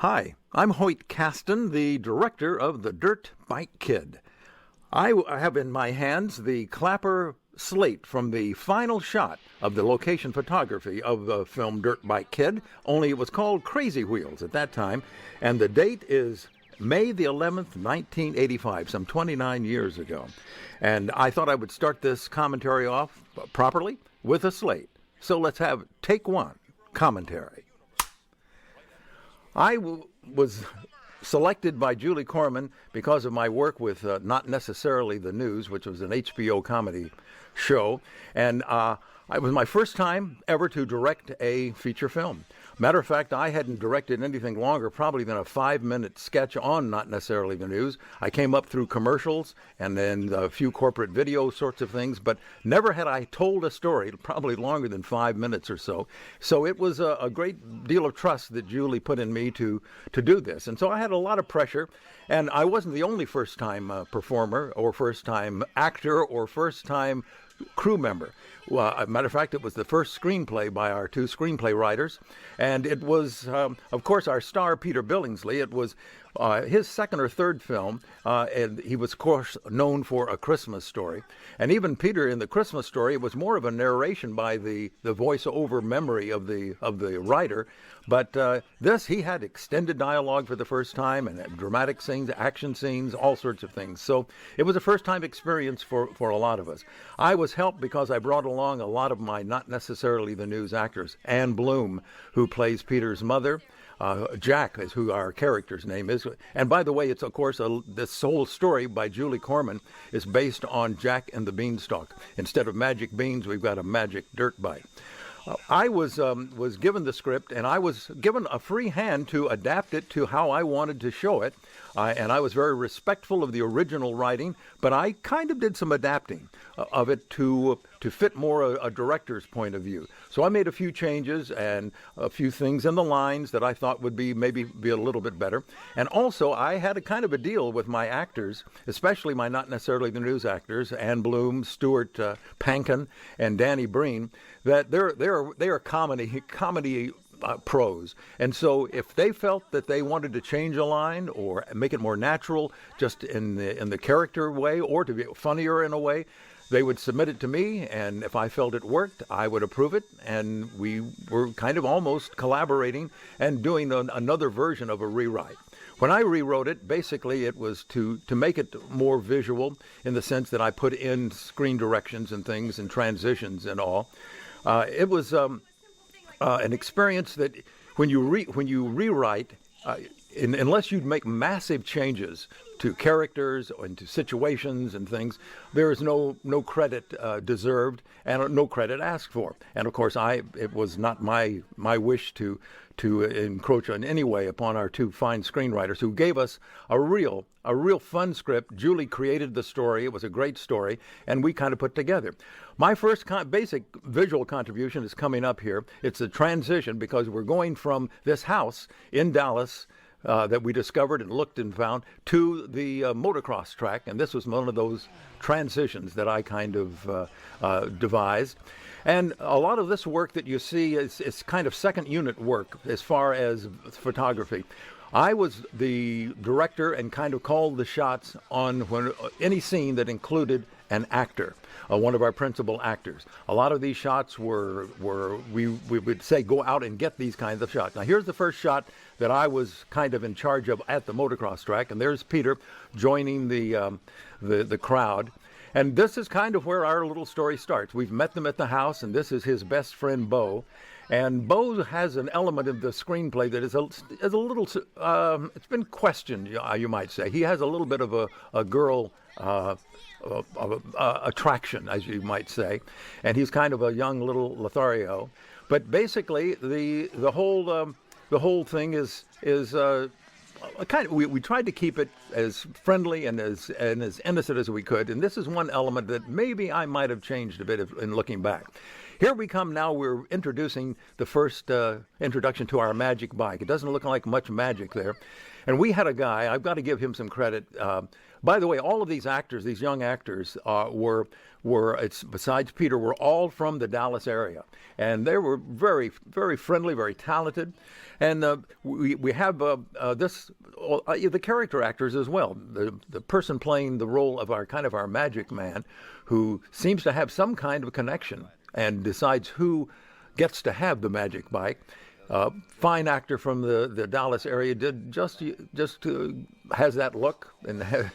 Hi, I'm Hoyt Caston, the director of the Dirt Bighk Kid. I have in my hands the clapper slate from the final shot of the location photography of the film Dirt Bighk Kid, only it was called Crazy Wheels at that time, and the date is May the 11th, 1985, some 29 years ago. And I thought I would start this commentary off properly with a slate. So let's have take one, commentary. I was selected by Julie Corman because of my work with Not Necessarily the News, which was an HBO comedy show. And it was my first time ever to direct a feature film. Matter of fact, I hadn't directed anything longer probably than a 5-minute sketch on Not Necessarily the News. I came up through commercials and then a few corporate video sorts of things, but never had I told a story probably longer than 5 minutes or so. So it was a great deal of trust that Julie put in me to do this. And so I had a lot of pressure, and I wasn't the only first-time performer or first-time actor or first-time crew member. Well, as a matter of fact, it was the first screenplay by our two screenplay writers, and it was, of course, our star, Peter Billingsley. It was his second or third film, and he was, of course, known for A Christmas Story. And even Peter, in The Christmas Story, it was more of a narration by the voice-over memory of the writer. But this, he had extended dialogue for the first time, and dramatic scenes, action scenes, all sorts of things. So it was a first-time experience for a lot of us. I was helped because I brought along a lot of my Not Necessarily the News actors. Ann Bloom, who plays Peter's mother. Jack is who our character's name is. And by the way, it's, of course, this whole story by Julie Corman is based on Jack and the Beanstalk. Instead of magic beans, we've got a magic dirt bike. I was given the script, and I was given a free hand to adapt it to how I wanted to show it. And I was very respectful of the original writing, but I kind of did some adapting of it to fit more a director's point of view. So I made a few changes and a few things in the lines that I thought would maybe be a little bit better. And also, I had a kind of a deal with my actors, especially my Not Necessarily the News actors, Ann Bloom, Stuart Pankin, and Danny Breen, that they are comedy pros. And so if they felt that they wanted to change a line or make it more natural, just in the character way, or to be funnier in a way, they would submit it to me, and if I felt it worked, I would approve it, and we were kind of almost collaborating and doing another version of a rewrite. When I rewrote it, basically it was to make it more visual in the sense that I put in screen directions and things and transitions and all. It was an experience that when you rewrite, unless you make massive changes to characters and to situations and things, there is no credit deserved and no credit asked for. And of course, it was not my wish to encroach in any way upon our two fine screenwriters who gave us a real fun script. Julie created the story. It was a great story, and we kind of put together. My first basic visual contribution is coming up here. It's a transition because we're going from this house in Dallas that we discovered and looked and found to the motocross track, and this was one of those transitions that I kind of devised. And a lot of this work that you see is kind of second unit work as far as photography. I was the director and kind of called the shots on any scene that included an actor, one of our principal actors. A lot of these shots we would say go out and get these kinds of shots. Now here's the first shot that I was kind of in charge of at the motocross track, and there's Peter joining the crowd. And this is kind of where our little story starts. We've met them at the house, and this is his best friend, Bo. And Bo has an element of the screenplay that is a little, it's been questioned, you might say. He has a little bit of a girl attraction, as you might say. And he's kind of a young little Lothario. But basically, the whole thing is we tried to keep it as friendly and as innocent as we could, and this is one element that maybe I might have changed a bit in looking back. here we come now. We're introducing the first introduction to our magic bike. It doesn't look like much magic there. And we had a guy, I've got to give him some credit. By the way, all of these actors, these young actors, besides Peter, were all from the Dallas area. And they were very, very friendly, very talented. And we have the character actors as well. The person playing the role of our magic man, who seems to have some kind of connection and decides who gets to have the magic bike. Fine actor from the Dallas area, did just has that look and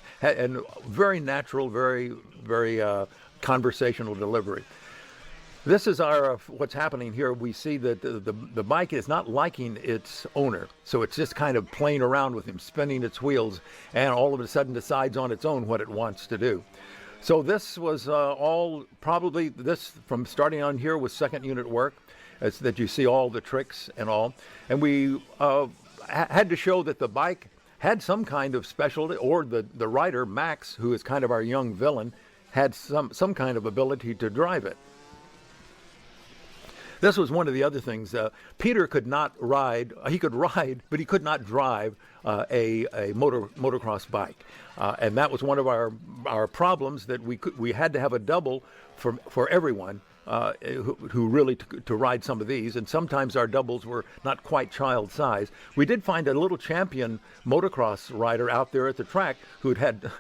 very natural, very conversational delivery. This is what's happening here. We see that the bike is not liking its owner, so it's just kind of playing around with him, spinning its wheels, and all of a sudden decides on its own what it wants to do. So this was all probably from starting on here was second unit work. It's that you see all the tricks and all. And we had to show that the bike had some kind of specialty, or the rider, Max, who is kind of our young villain, had some kind of ability to drive it. This was one of the other things. Peter could not ride. He could ride, but he could not drive a motocross bike. And that was one of our problems, that we had to have a double for everyone. Who really to ride some of these, and sometimes our doubles were not quite child size. We did find a little champion motocross rider out there at the track who had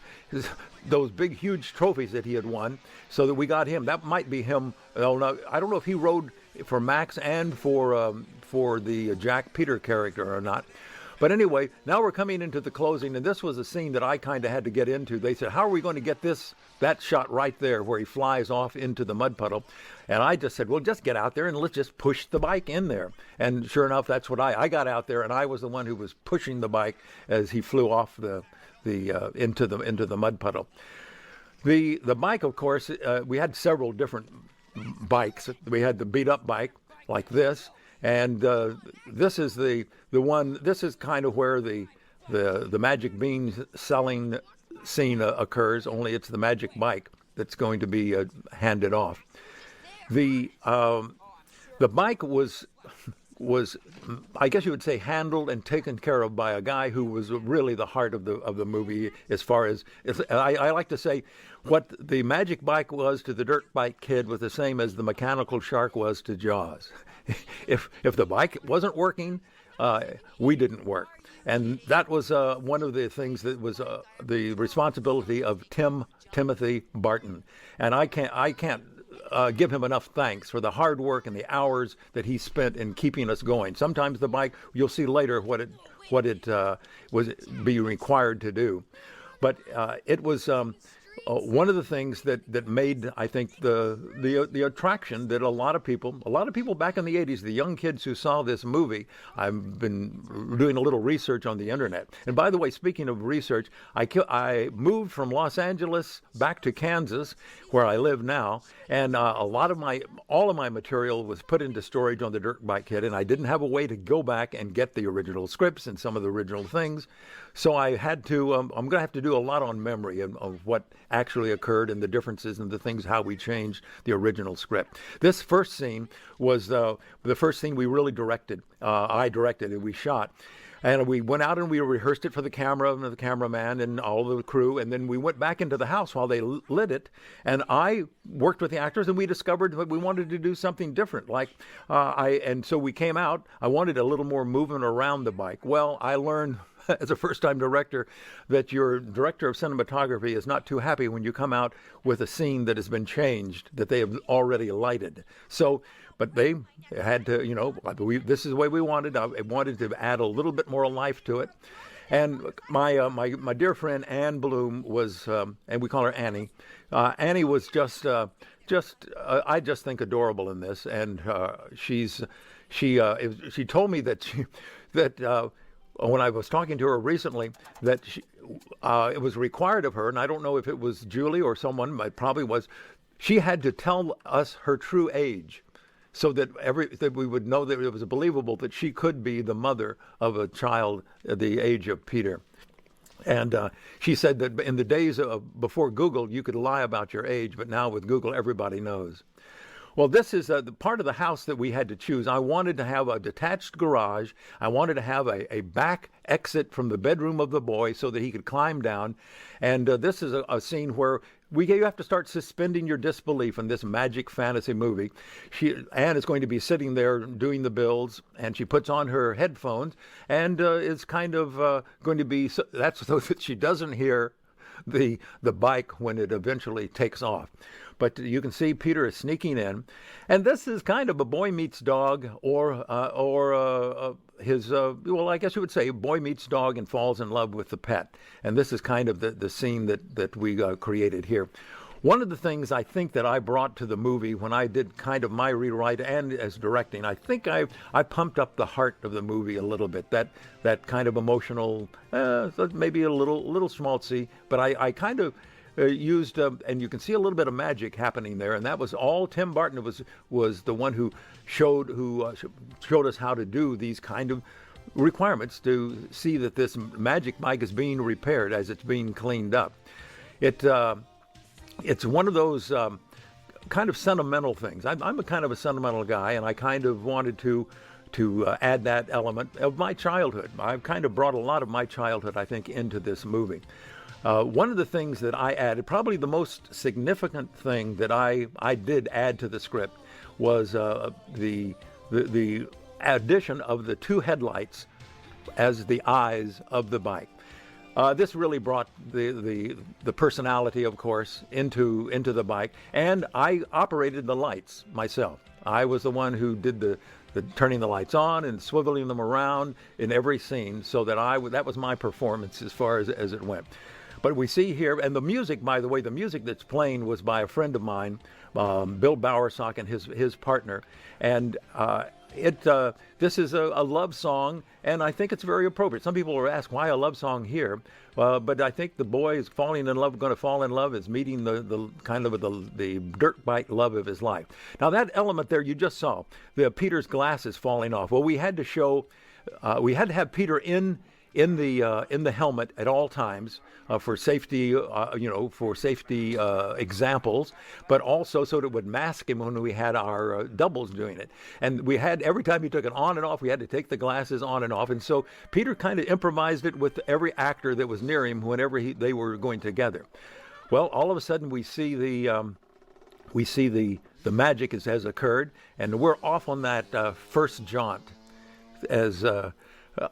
those big, huge trophies that he had won, so that we got him. That might be him. Oh, no, I don't know if he rode for Max and for the Jack Peter character or not. But anyway, now we're coming into the closing, and this was a scene that I kind of had to get into. They said, how are we going to get that shot right there where he flies off into the mud puddle? And I just said, well, just get out there and let's just push the bike in there. And sure enough, that's what I got out there, and I was the one who was pushing the bike as he flew off into the mud puddle. The bike, of course, we had several different bikes. We had the beat up bike like this. And this is the one. This is kind of where the magic beans selling scene occurs. Only it's the magic bike that's going to be handed off. The bike was I guess you would say handled and taken care of by a guy who was really the heart of the movie. As far as I like to say, what the magic bike was to the dirt bike kid was the same as the mechanical shark was to Jaws. If the bike wasn't working, we didn't work. And that was one of the things that was the responsibility of Timothy Barton. And I can't give him enough thanks for the hard work and the hours that he spent in keeping us going. Sometimes the bike, you'll see later what it was be required to do. But it was one of the things that made, I think, the attraction that a lot of people back in the 80s, the young kids who saw this movie. I've been doing a little research on the internet. And by the way, speaking of research, I moved from Los Angeles back to Kansas, where I live now, and all of my material was put into storage on the Dirt Bike Kid, and I didn't have a way to go back and get the original scripts and some of the original things. So I had to, I'm going to have to do a lot on memory of what actually occurred and the differences and the things, how we changed the original script. This first scene was the first scene we really directed. I directed it, we shot. And we went out and we rehearsed it for the camera and the cameraman and all the crew. And then we went back into the house while they lit it. And I worked with the actors, and we discovered that we wanted to do something different. And so we came out. I wanted a little more movement around the bike. Well, I learned as a first-time director that your director of cinematography is not too happy when you come out with a scene that has been changed, that they have already lighted. So, but they had to, this is the way we wanted. I wanted to add a little bit more life to it. And my dear friend Ann Bloom was, and we call her Annie. Annie was just I just think adorable in this. And she told me that when I was talking to her recently, that it was required of her, and I don't know if it was Julie or someone, but it probably was, she had to tell us her true age, so that we would know that it was believable that she could be the mother of a child at the age of Peter. And she said that in the days before Google, you could lie about your age, but now with Google, everybody knows. Well, this is the part of the house that we had to choose. I wanted to have a detached garage. I wanted to have a back exit from the bedroom of the boy so that he could climb down. And this is a scene where you have to start suspending your disbelief in this magic fantasy movie. Anne is going to be sitting there doing the bills, and she puts on her headphones and is kind of going to be, that's so that she doesn't hear the Bighk when it eventually takes off. But you can see Peter is sneaking in, and this is kind of a boy meets dog, or his well, I guess you would say boy meets dog and falls in love with the pet. And this is kind of the scene that we created here. One of the things I think that I brought to the movie when I did kind of my rewrite and as directing, I think I pumped up the heart of the movie a little bit. That kind of emotional, maybe a little schmaltzy, but I kind of used, and you can see a little bit of magic happening there, and that was all Tim Burton was the one who showed us how to do these kind of requirements to see that this magic bike is being repaired as it's being cleaned up. It's one of those kind of sentimental things. I'm a kind of a sentimental guy, and I kind of wanted to add that element of my childhood. I've kind of brought a lot of my childhood, I think, into this movie. One of the things that I added, probably the most significant thing that I did add to the script, was the addition of the two headlights as the eyes of the bike. This really brought the personality, of course, into the bike, and I operated the lights myself. I was the one who did the turning the lights on and swiveling them around in every scene, so that was my performance as far as it went. But we see here, and the music, by the way, the music that's playing was by a friend of mine, Bill Bowersock, and his partner, and this is a love song, and I think it's very appropriate. Some people are asked why a love song here, but I think the boy is going to fall in love, is meeting the kind of the dirt bike love of his life. Now that element there you just saw, Peter's glasses falling off. Well, we had to have Peter in the helmet at all times for safety, examples, but also so that it would mask him when we had our doubles doing it. And we had, every time he took it on and off, we had to take the glasses on and off. And so Peter kind of improvised it with every actor that was near him whenever they were going together. Well, all of a sudden we see the magic has occurred, and we're off on that first jaunt as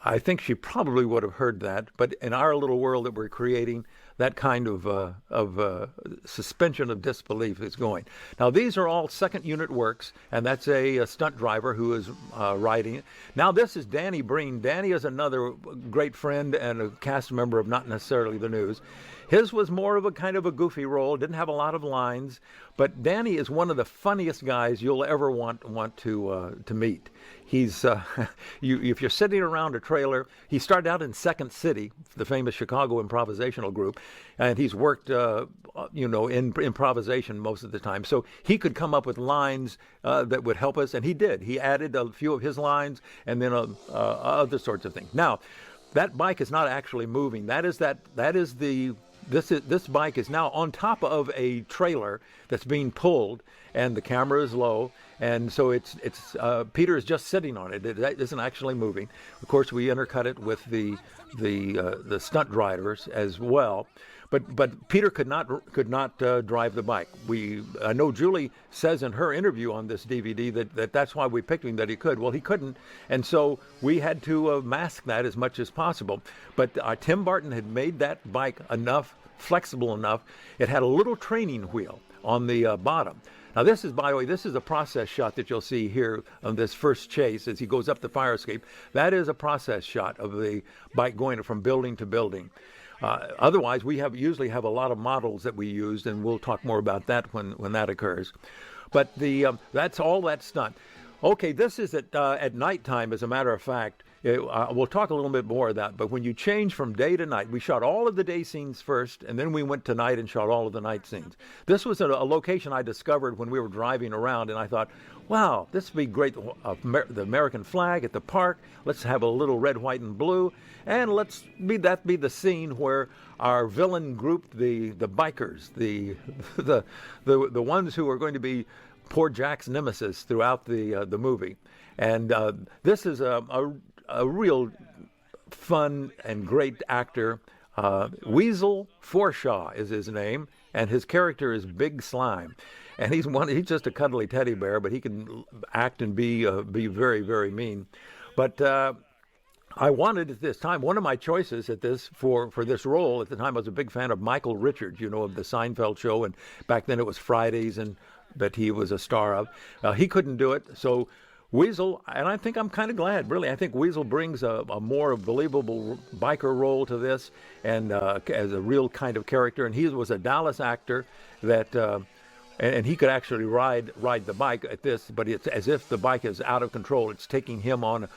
I think she probably would have heard that, but in our little world that we're creating, that kind of suspension of disbelief is going. Now, these are all second unit works, and that's a stunt driver who is riding it. Now, this is Danny Breen. Danny is another great friend and a cast member of Not Necessarily the News. His was more of a kind of a goofy role, didn't have a lot of lines, but Danny is one of the funniest guys you'll ever want to meet. He's if you're sitting around a trailer, he started out in Second City, the famous Chicago improvisational group, and he's worked in improvisation most of the time. So he could come up with lines that would help us, and he did. He added a few of his lines and then other sorts of things. Now, that bike is not actually moving. This bike is now on top of a trailer that's being pulled, and the camera is low, and so it's Peter is just sitting on it. It isn't actually moving. Of course, we intercut it with the stunt drivers as well, but Peter could not drive the bike. I know Julie says in her interview on this DVD that's why we picked him, that he could. Well, he couldn't, and so we had to mask that as much as possible. But Tim Burton had made that bike flexible enough. It had a little training wheel on the bottom. Now, this is, by the way, a process shot that you'll see here on this first chase as he goes up the fire escape. That is a process shot of the bike going from building to building. Otherwise, we usually have a lot of models that we used, and we'll talk more about that when that occurs. But that's all that stunt. Okay, this is at nighttime, as a matter of fact. We'll talk a little bit more of that, but when you change from day to night, we shot all of the day scenes first, and then we went to night and shot all of the night scenes. This was a location I discovered when we were driving around, and I thought, wow, this would be great, the American flag at the park. Let's have a little red, white, and blue, and that be the scene where our villain group, the bikers, the ones who are going to be poor Jack's nemesis throughout the movie. And this is a real fun and great actor. Weasel Forshaw is his name, and his character is Big Slime. And he's just a cuddly teddy bear, but he can act and be very, very mean. But I wanted at this time, one of my choices at this for this role at the time, I was a big fan of Michael Richards, of the Seinfeld show, and back then it was Fridays, and that he was a star of. He couldn't do it, so Weasel, and I think I'm kind of glad, really. I think Weasel brings a more believable biker role to this, and as a real kind of character. And he was a Dallas actor that, and he could actually ride the bike at this, but it's as if the bike is out of control. It's taking him on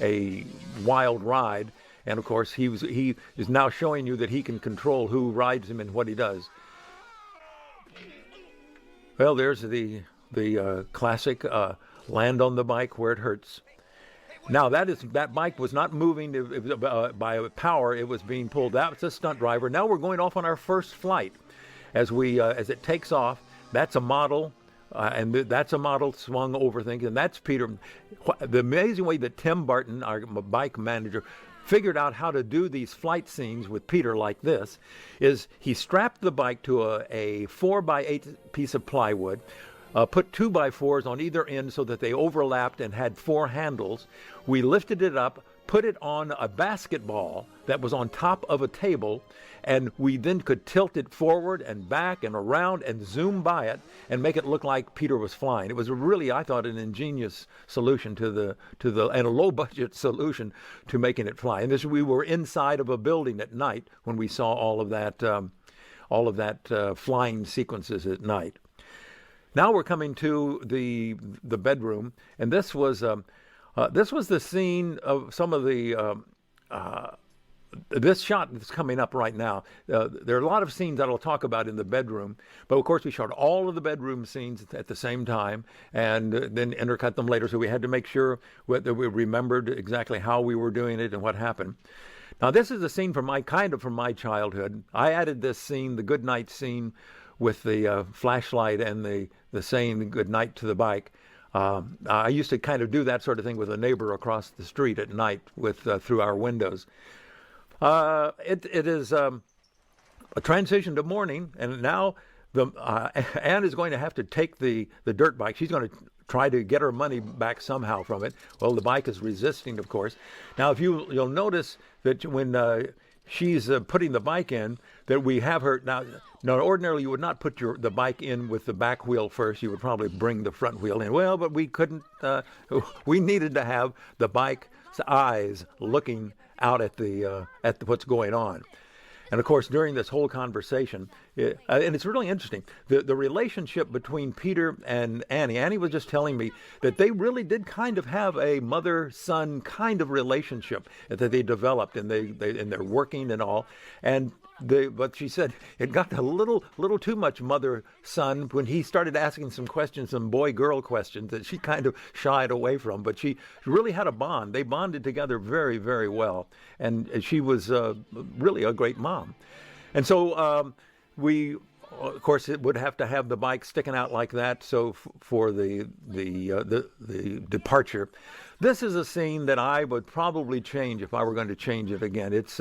a wild ride, and of course he is now showing you that he can control who rides him and what he does. Well, there's the classic land on the bike where it hurts. Now that bike was not moving by power; it was being pulled. That's a stunt driver. Now we're going off on our first flight. As it takes off, that's a model. And that's a model swung over things, and that's Peter. The amazing way that Tim Barton, our bike manager, figured out how to do these flight scenes with Peter like this is he strapped the bike to a 4x8 piece of plywood, put 2x4s on either end so that they overlapped and had 4 handles. We lifted it up, put it on a basketball that was on top of a table, and we then could tilt it forward and back and around and zoom by it and make it look like Peter was flying. It was really, I thought, an ingenious solution to and a low budget solution to making it fly. And we were inside of a building at night when we saw all of that flying sequences at night. Now we're coming to the bedroom, and this was the scene of some of the. This shot that's coming up right now, there are a lot of scenes that I'll talk about in the bedroom, but of course we shot all of the bedroom scenes at the same time and then intercut them later, so we had to make sure that we remembered exactly how we were doing it and what happened. Now this is a scene from my childhood. I added this scene, the good night scene, with the flashlight and the saying good night to the bike. I used to kind of do that sort of thing with a neighbor across the street at night through our windows. It is a transition to morning, and now Anne is going to have to take the dirt bike. She's going to try to get her money back somehow from it. Well, the bike is resisting, of course. Now, if you'll notice that when she's putting the bike in, that we have her now. Now, ordinarily, you would not put the bike in with the back wheel first. You would probably bring the front wheel in. Well, but we couldn't. We needed to have the bike's eyes looking out at what's going on. And of course, during this whole conversation, and it's really interesting, the relationship between Peter and Annie. Annie was just telling me that they really did kind of have a mother-son kind of relationship that they developed, and they're working and all. But she said it got a little too much mother-son when he started asking some questions, some boy-girl questions that she kind of shied away from. But she really had a bond. They bonded together very, very well. And she was really a great mom. And so we, of course, it would have to have the bike sticking out like that. So for the departure, this is a scene that I would probably change if I were going to change it again. It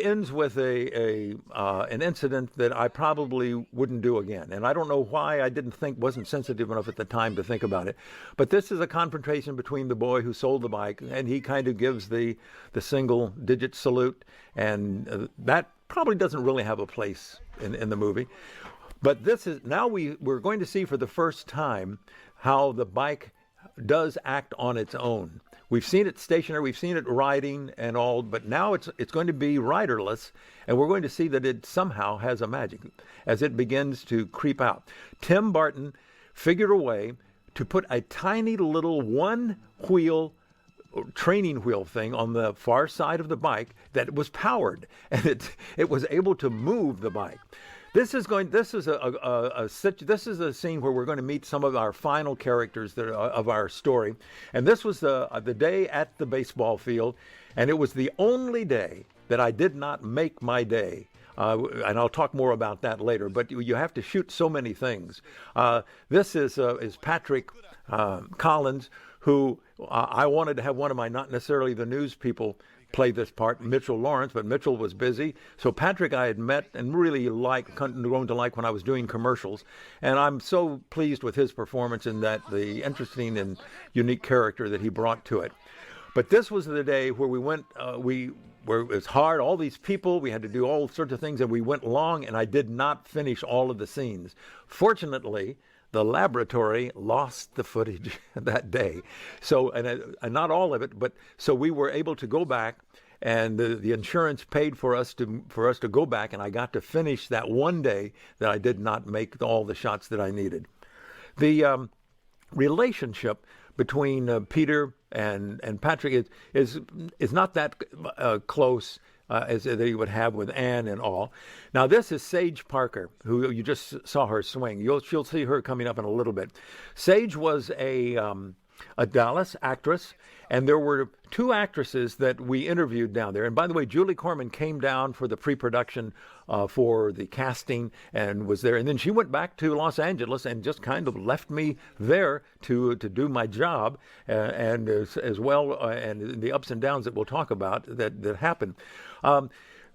ends with an incident that I probably wouldn't do again, and I don't know why I wasn't sensitive enough at the time to think about it. But this is a confrontation between the boy who sold the bike, and he kind of gives the single digit salute, and that probably doesn't really have a place in the movie. But we're going to see for the first time how the bike does act on its own. We've seen it stationary, we've seen it riding and all, but now it's going to be riderless, and we're going to see that it somehow has a magic as it begins to creep out. Tim Barton figured a way to put a tiny little one-wheel training wheel thing on the far side of the bike that was powered, and it was able to move the bike. This is a scene where we're going to meet some of our final characters of our story. And this was the day at the baseball field, and it was the only day that I did not make my day. and I'll talk more about that later. But you have to shoot so many things. This is Patrick Collins, who I wanted to have one of my not necessarily the news people play this part, Mitchell Lawrence, but Mitchell was busy. So Patrick I had met and really grown to like when I was doing commercials. And I'm so pleased with his performance in that, the interesting and unique character that he brought to it. But this was the day where we went, where it was hard, all these people, we had to do all sorts of things, and we went long, and I did not finish all of the scenes. Fortunately, the laboratory lost the footage that day. So, and not all of it, but so we were able to go back, and the insurance paid for us to go back, and I got to finish that one day that I did not make all the shots that I needed. The relationship between Peter and Patrick is not that close as they would have with Anne and all. Now this is Sage Parker, who you just saw her swing. She'll see her coming up in a little bit. Sage was a Dallas actress, and there were two actresses that we interviewed down there. And by the way, Julie Corman came down for the pre-production for the casting and was there. And then she went back to Los Angeles and just kind of left me there to do my job, and as well, and the ups and downs that we'll talk about that happened.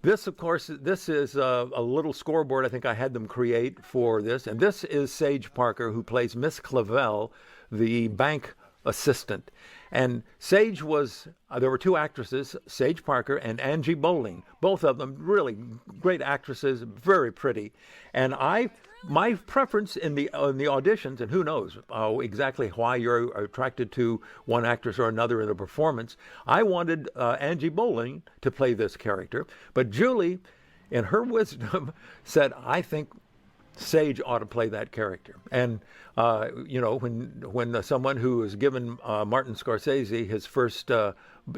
This, of course, this is a little scoreboard I think I had them create for this. And this is Sage Parker, who plays Miss Clavel, the bank assistant. And Sage was, there were two actresses, Sage Parker and Angie Bowling, both of them really great actresses, very pretty. And my preference in the auditions, and who knows exactly why you're attracted to one actress or another in a performance, I wanted Angie Bowling to play this character. But Julie, in her wisdom, said, I think Sage ought to play that character. And when someone who is given Martin Scorsese his first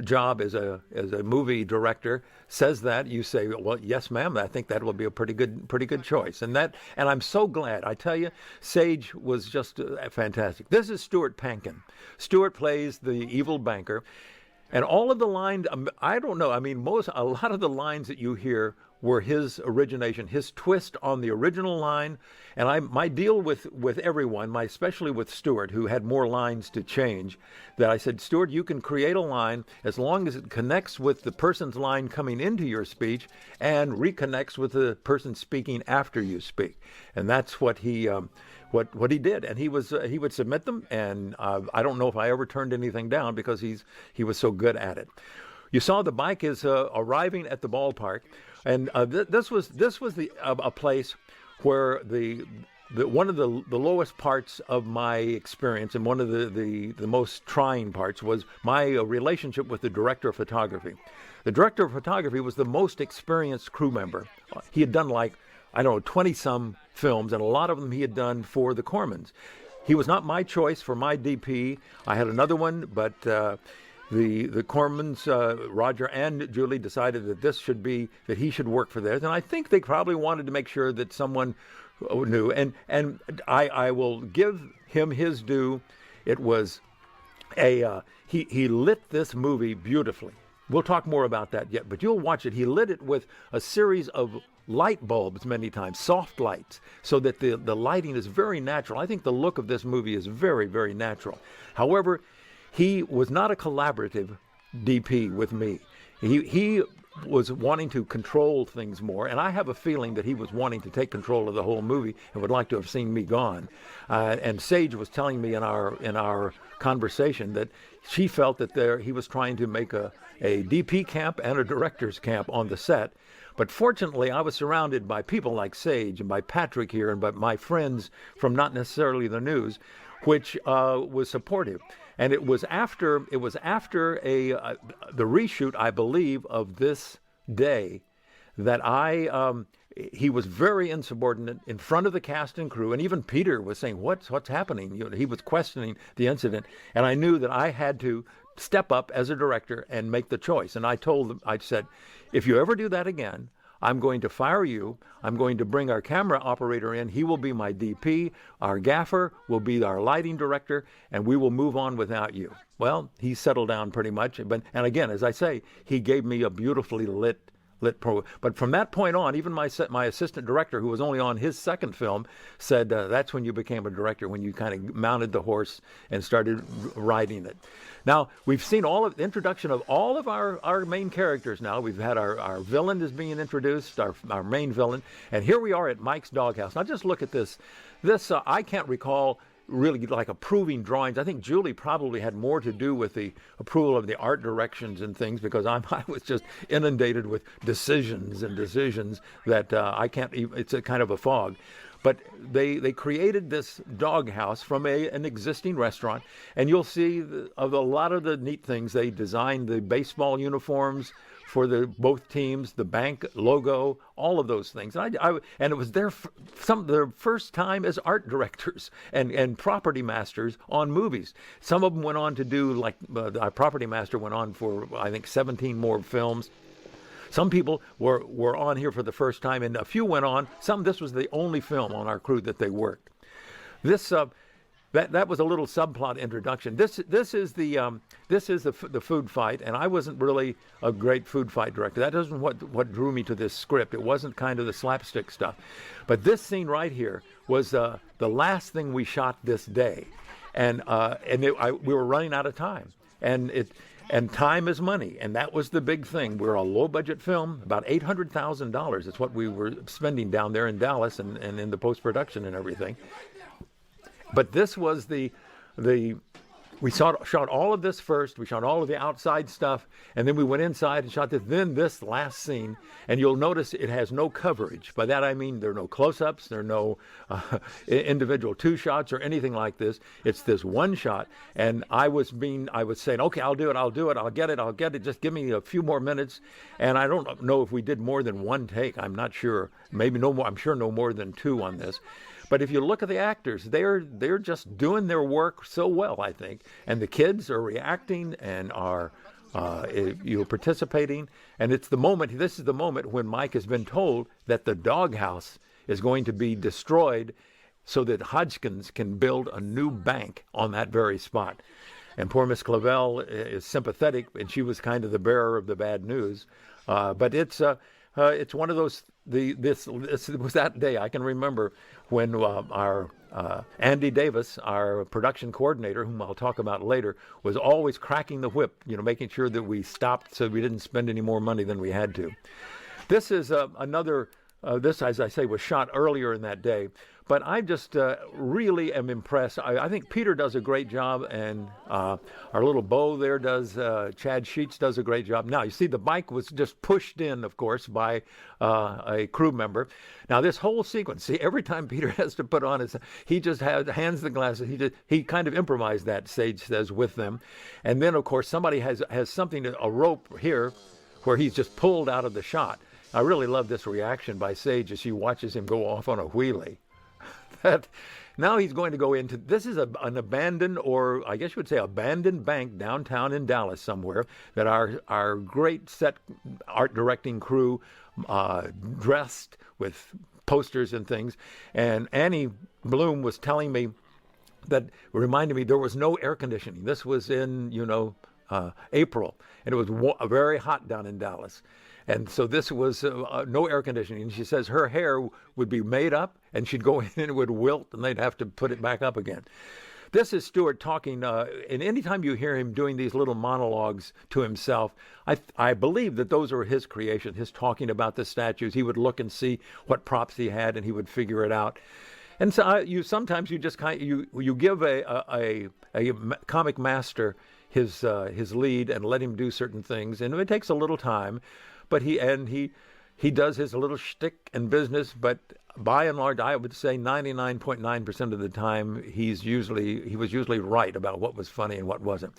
job as a movie director says that, you say, well, yes, ma'am, I think that will be a pretty good choice. And I'm so glad. I tell you, Sage was just fantastic. This is Stuart Pankin. Stuart plays the evil banker. And all of the lines, I don't know, I mean, a lot of the lines that you hear were his origination, his twist on the original line. And my deal with everyone, especially with Stuart, who had more lines to change, that I said, Stuart, you can create a line as long as it connects with the person's line coming into your speech and reconnects with the person speaking after you speak. And that's what he did. And he would submit them, and I don't know if I ever turned anything down because he was so good at it. You saw the Bighk is arriving at the ballpark, and this was a place where one of the lowest parts of my experience, and one of the most trying parts, was my relationship with the director of photography. The director of photography was the most experienced crew member. He had done 20-some films, and a lot of them he had done for the Cormans. He was not my choice for my DP. I had another one, but the Cormans, Roger and Julie, decided that he should work for theirs. And I think they probably wanted to make sure that someone knew. And I will give him his due. It was he lit this movie beautifully. We'll talk more about that yet, but you'll watch it. He lit it with a series of light bulbs many times, soft lights, so that the lighting is very natural. I think the look of this movie is very, very natural. However, he was not a collaborative DP with me. He was wanting to control things more, and I have a feeling that he was wanting to take control of the whole movie and would like to have seen me gone. And Sage was telling me in our conversation that she felt that he was trying to make a DP camp and a director's camp on the set. But fortunately, I was surrounded by people like Sage and by Patrick here and by my friends from not necessarily the news, which was supportive. And it was after the reshoot, I believe, of this day that he was very insubordinate in front of the cast and crew, and even Peter was saying, "What's happening?" He was questioning the incident, and I knew that I had to step up as a director and make the choice. And I told them, I said, if you ever do that again, I'm going to fire you. I'm going to bring our camera operator in. He will be my DP. Our gaffer will be our lighting director, and we will move on without you. Well, he settled down pretty much. And again, as I say, he gave me a beautifully lit lit pro. But from that point on, even my assistant director, who was only on his second film, said that's when you became a director, when you kind of mounted the horse and started riding it. Now, we've seen all of the introduction of all of our main characters now. We've had our villain is being introduced, our main villain, and here we are at Mike's Doghouse. Now, just look at this. This I can't recall really like approving drawings. I think Julie probably had more to do with the approval of the art directions and things, because I was just inundated with decisions that I can't even, it's a kind of a fog. But they created this Doghouse from an existing restaurant, and you'll see of a lot of the neat things. They designed the baseball uniforms for both teams, the bank logo, all of those things. And it was their first time as art directors and property masters on movies. Some of them went on to do, like our property master went on for, I think, 17 more films. Some people were on here for the first time, and a few went on. This was the only film on our crew that they worked. This that was a little subplot introduction. This is the food fight, and I wasn't really a great food fight director. That isn't what drew me to this script. It wasn't kind of the slapstick stuff, but this scene right here was the last thing we shot this day, and we were running out of time, and time is money, and that was the big thing. We're a low-budget film, about $800,000. It's what we were spending down there in Dallas and in the post-production and everything. But this was we shot all of this first. We shot all of the outside stuff, and then we went inside and shot this. Then this last scene, and you'll notice it has no coverage. By that I mean there are no close-ups, there are no individual two shots or anything like this. It's this one shot, and I was saying, okay, I'll do it, I'll get it. Just give me a few more minutes. And I don't know if we did more than one take. I'm not sure. Maybe no more. I'm sure no more than two on this. But if you look at the actors, they're just doing their work so well, I think. And the kids are reacting and are participating. And it's the moment. This is the moment when Mike has been told that the Doghouse is going to be destroyed, so that Hodgkins can build a new bank on that very spot. And poor Miss Clavel is sympathetic, and she was kind of the bearer of the bad news. But it's one of those. This was that day. I can remember when our Andy Davis, our production coordinator, whom I'll talk about later, was always cracking the whip, making sure that we stopped so we didn't spend any more money than we had to. This is another. This, as I say, was shot earlier in that day. But I just really am impressed. I think Peter does a great job, and our little Bo there Chad Sheets does a great job. Now, you see, the Bighk was just pushed in, of course, by a crew member. Now, this whole sequence, see, every time Peter has to put on he just hands the glasses. He kind of improvised that, Sage says, with them. And then, of course, somebody has something, a rope here, where he's just pulled out of the shot. I really love this reaction by Sage as she watches him go off on a wheelie. Now he's going to go into, this is an abandoned, or I guess you would say abandoned bank downtown in Dallas somewhere, that our great set art directing crew dressed with posters and things. And Annie Bloom was telling me that, reminded me, there was no air conditioning. This was in, April, and it was very hot down in Dallas. And so this was no air conditioning. And she says her hair would be made up, and she'd go in and it would wilt, and they'd have to put it back up again. This is Stewart talking, and anytime you hear him doing these little monologues to himself, I believe that those are his creations, his talking about the statues. He would look and see what props he had, and he would figure it out. And so sometimes you just you give a comic master his lead and let him do certain things, and it takes a little time. But he does his little shtick and business, but by and large, I would say 99.9% of the time, he was usually right about what was funny and what wasn't.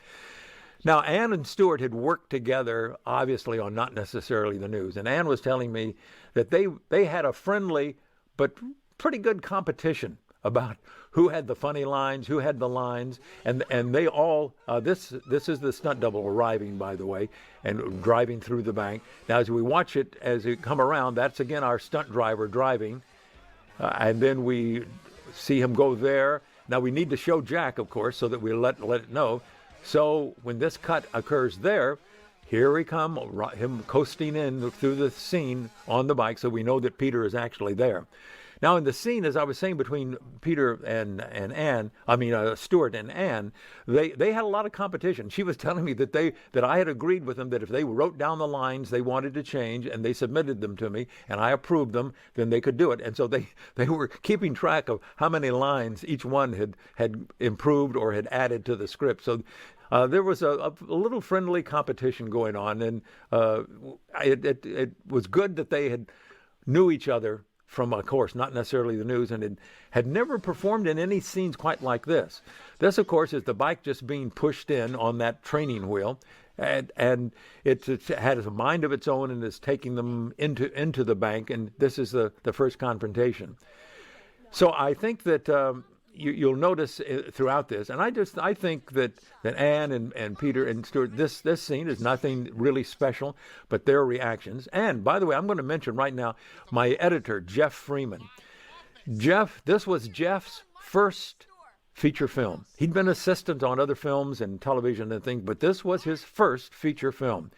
Now, Ann and Stewart had worked together, obviously, on not necessarily the news. And Ann was telling me that they had a friendly but pretty good competition about who had the funny lines, who had the lines, and they all, this is the stunt double arriving, by the way, and driving through the bank. Now, as we watch it, as it come around, that's again our stunt driver driving, and then we see him go there. Now, we need to show Jack, of course, so that we let it know. So when this cut occurs there, here he come, him coasting in through the scene on the bike, so we know that Peter is actually there. Now, in the scene, as I was saying, between Peter and Anne, Stuart and Anne, they had a lot of competition. She was telling me that I had agreed with them that if they wrote down the lines they wanted to change and they submitted them to me and I approved them, then they could do it. And so they were keeping track of how many lines each one had improved or had added to the script. So there was a little friendly competition going on, and it was good that they knew each other from, of course, not necessarily the news, and it had never performed in any scenes quite like this. This, of course, is the bike just being pushed in on that training wheel, and it has a mind of its own and is taking them into the bank, and this is the first confrontation. So I think that you'll notice throughout this, and I think that Anne and Peter and Stuart, this scene is nothing really special, but their reactions. And by the way, I'm going to mention right now my editor, Jeff Freeman. This was Jeff's first feature film. He'd been assistant on other films and television and things, but this was his first feature film.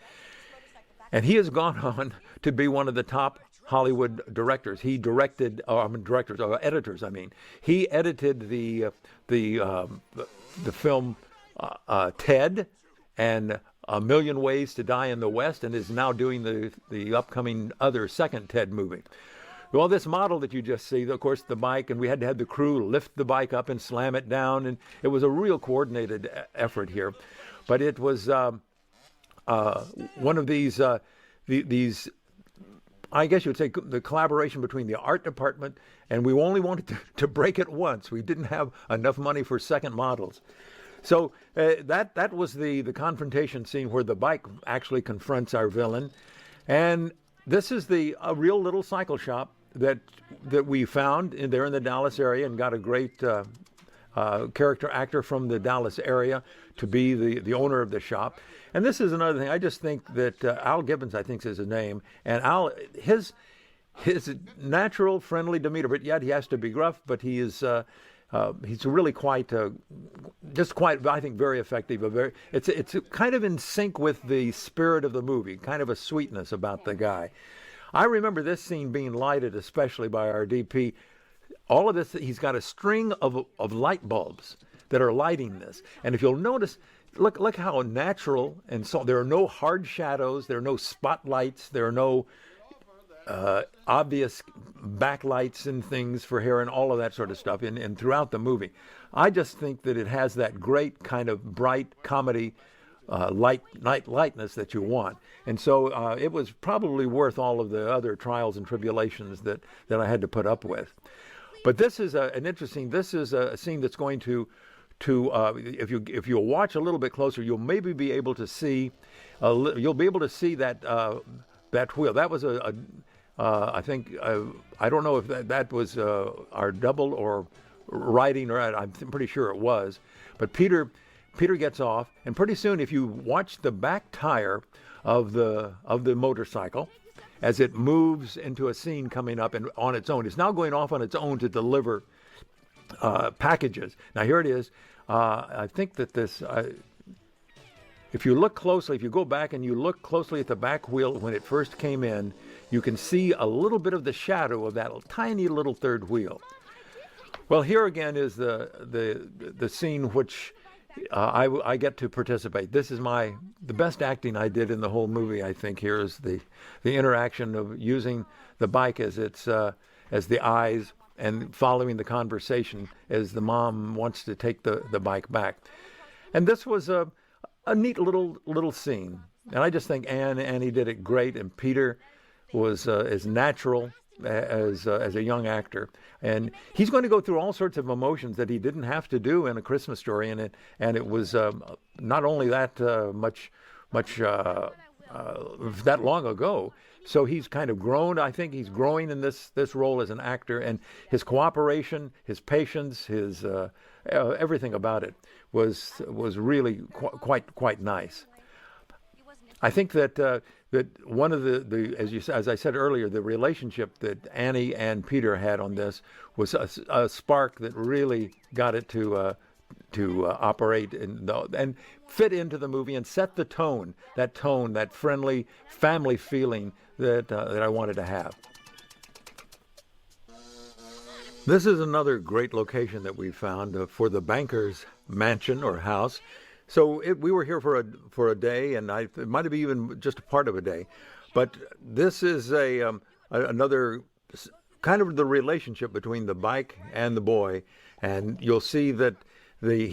And he has gone on to be one of the top Hollywood directors. He directed, editors. He edited the film Ted and A Million Ways to Die in the West, and is now doing the upcoming other second Ted movie. Well, this model that you just see, of course, the bike, and we had to have the crew lift the bike up and slam it down, and it was a real coordinated effort here. But it was one of these I guess you would say the collaboration between the art department, and we only wanted to break it once. We didn't have enough money for second models. So that was the confrontation scene where the bike actually confronts our villain. And this is a real little cycle shop that we found there in the Dallas area, and got a great character actor from the Dallas area to be the owner of the shop. And this is another thing. I just think that Al Gibbons, I think, is his name, and Al, his natural friendly demeanor, but yet he has to be gruff. But he's really quite, I think, very effective. It's kind of in sync with the spirit of the movie, kind of a sweetness about the guy. I remember this scene being lighted, especially by our DP. All of this, he's got a string of light bulbs that are lighting this. And if you'll notice, look how natural, and so there are no hard shadows, there are no spotlights, there are no obvious backlights and things for hair and all of that sort of stuff and throughout the movie. I just think that it has that great kind of bright comedy lightness that you want. And so it was probably worth all of the other trials and tribulations that I had to put up with. But this is this is a scene that's going to if you'll watch a little bit closer, you'll maybe be able to see that wheel. That was I think I don't know if that was our double or riding, or I'm pretty sure it was. But Peter gets off, and pretty soon, if you watch the back tire of the motorcycle as it moves into a scene coming up and on its own, it's now going off on its own to deliver packages. Now here it is. I think that this, if you look closely, if you go back and you look closely at the back wheel when it first came in, you can see a little bit of the shadow of that tiny little third wheel. Well, here again is the scene which I get to participate. This is the best acting I did in the whole movie. I think here is the interaction of using the bike as as the eyes, and following the conversation as the mom wants to take the bike back. And this was a neat little scene. And I just think Annie did it great, and Peter was as natural as a young actor. And he's going to go through all sorts of emotions that he didn't have to do in A Christmas Story, and it was not only that much that long ago. So he's kind of grown. I think he's growing in this role as an actor, and his cooperation, his patience, his everything about it was really quite nice. I think that one of the as I said earlier, the relationship that Annie and Peter had on this was a spark that really got it to to operate and fit into the movie and set the tone, that friendly family feeling that I wanted to have. This is another great location that we found for the banker's mansion or house. So we were here for a day, and it might have been even just a part of a day. But this is another kind of the relationship between the Bighk and the boy, and you'll see that the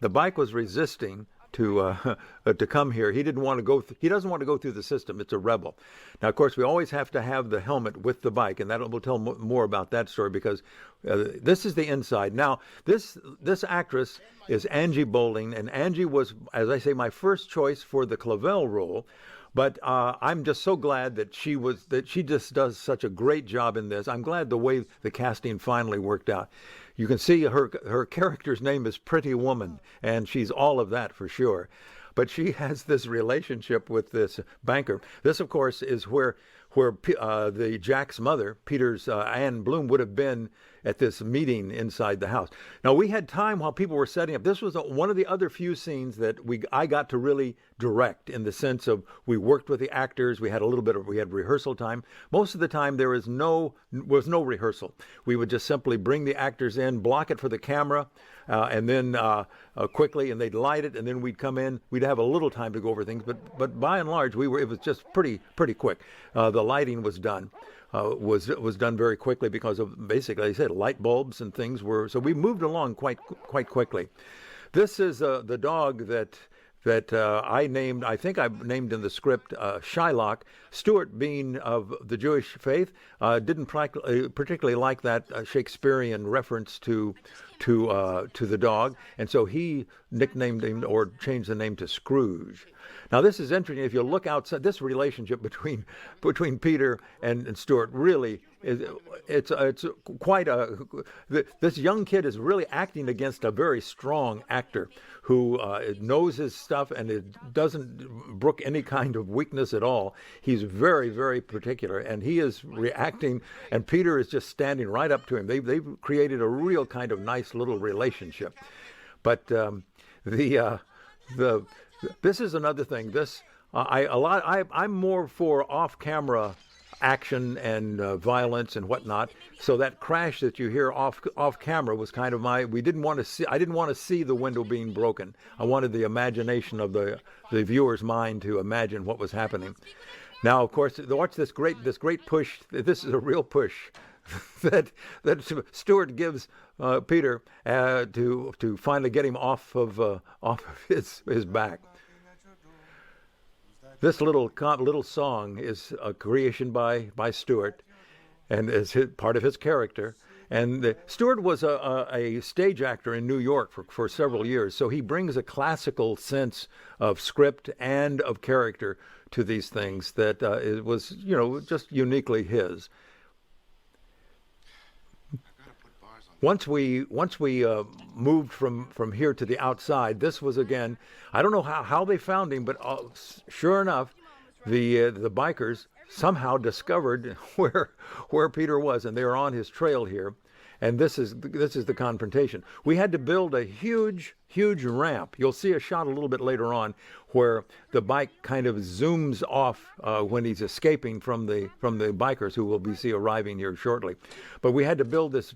Bighk was resisting to come here. He didn't want to go. He doesn't want to go through the system. It's a rebel. Now, of course, we always have to have the helmet with the Bighk, and we'll tell more about that story because this is the inside. Now, this actress is Angie Bowling, and Angie was, as I say, my first choice for the Clavel role. But I'm just so glad that she just does such a great job in this. I'm glad the way the casting finally worked out. You can see her character's name is Pretty Woman, and she's all of that for sure. But she has this relationship with this banker. This, of course, is where the Jack's mother, Peter's Anne Bloom, would have been at this meeting inside the house. Now, we had time while people were setting up. This was one of the other few scenes that I got to really direct, in the sense of we worked with the actors. We had rehearsal time. Most of the time there was no rehearsal. We would just simply bring the actors in, block it for the camera, and then quickly, and they'd light it, and then we'd come in. We'd have a little time to go over things, but by and large, it was just pretty quick. The lighting was done. Was done very quickly because of, basically, like I said, light bulbs and things were. So we moved along quite quickly. This is the dog that I named. I think I named in the script Shylock. Stuart, being of the Jewish faith, didn't particularly like that Shakespearean reference to the dog, and so he nicknamed him or changed the name to Scrooge. Now, this is interesting. If you look outside, this relationship between Peter and Stuart really it's quite this young kid is really acting against a very strong actor who knows his stuff and it doesn't brook any kind of weakness at all. He's very, very particular, and he is reacting, and Peter is just standing right up to him. They've created a real kind of nice little relationship. But this is another thing. I'm more for off-camera action and violence and whatnot. So that crash that you hear off camera was kind of I didn't want to see the window being broken. I wanted the imagination of the viewer's mind to imagine what was happening. Now, of course, watch this great push. This is a real push that Stuart gives Peter to finally get him off of his back. This little song is a creation by Stuart, and is part of his character. And Stuart was a stage actor in New York for several years, so he brings a classical sense of script and of character to these things that it was, just uniquely his. Once we moved from here to the outside, this was again, I don't know how they found him, but sure enough, the bikers somehow discovered where Peter was, and they were on his trail here. And this is the confrontation. We had to build a huge ramp. You'll see a shot a little bit later on where the Bighk kind of zooms off when he's escaping from the bikers who will see arriving here shortly. But we had to build this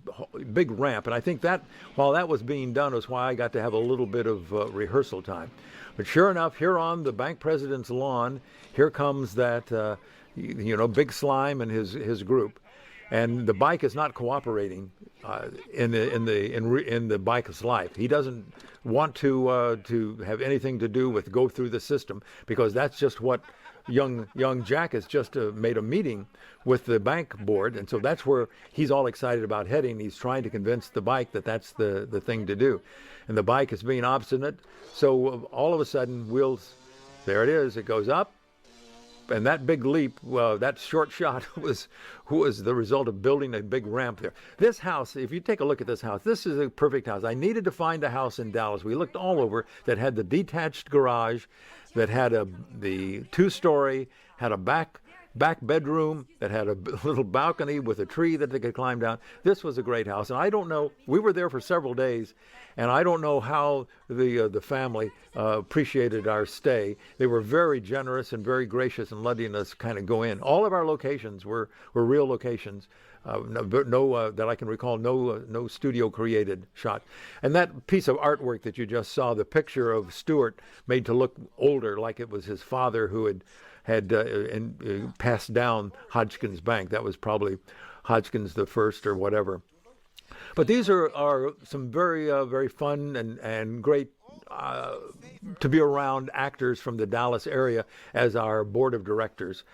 big ramp, and I think that while that was being done was why I got to have a little bit of rehearsal time. But sure enough, here on the bank president's lawn, here comes that Big Slime and his group. And the Bighk is not cooperating in the Bik's life. He doesn't want to have anything to do with go through the system, because that's just what young Jack has just made a meeting with the bank board, and so that's where he's all excited about heading. He's trying to convince the Bighk that that's the thing to do, and the Bighk is being obstinate. So all of a sudden, there it is. It goes up. And that big leap, that short shot was the result of building a big ramp there. This house, if you take a look at this house, this is a perfect house. I needed to find a house in Dallas. We looked all over that had the detached garage, that had the 2-story, had a back back bedroom that had a little balcony with a tree that they could climb down. This was a great house. And I don't know, we were there for several days, and I don't know how the family appreciated our stay. They were very generous and very gracious in letting us kind of go in. All of our locations were real locations. No, that I can recall, no studio created shot. And that piece of artwork that you just saw, the picture of Stewart made to look older, like it was his father who had passed down Hodgkin's Bank. That was probably Hodgkin's the first or whatever. But these are some very fun and great to be around actors from the Dallas area as our board of directors.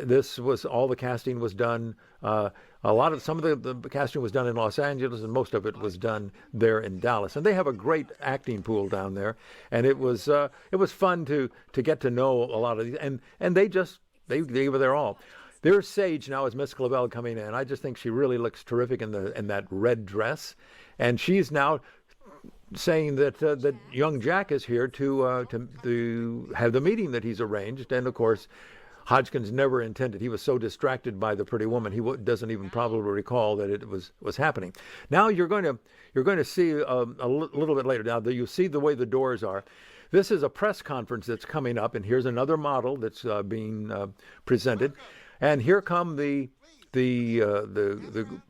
This was all the casting was done. Some of the casting was done in Los Angeles, and most of it was done there in Dallas. And they have a great acting pool down there, and it was fun to get to know a lot of these. And they were there all. There's Sage now as Miss Clavel coming in. I just think she really looks terrific in that red dress, and she's now saying that young Jack is here to have the meeting that he's arranged. And of course, Hodgkins never intended. He was so distracted by the pretty woman, he doesn't even probably recall that it was happening. Now you're going to see a little bit later. Now you see the way the doors are. This is a press conference that's coming up, and here's another model that's being presented. And here come the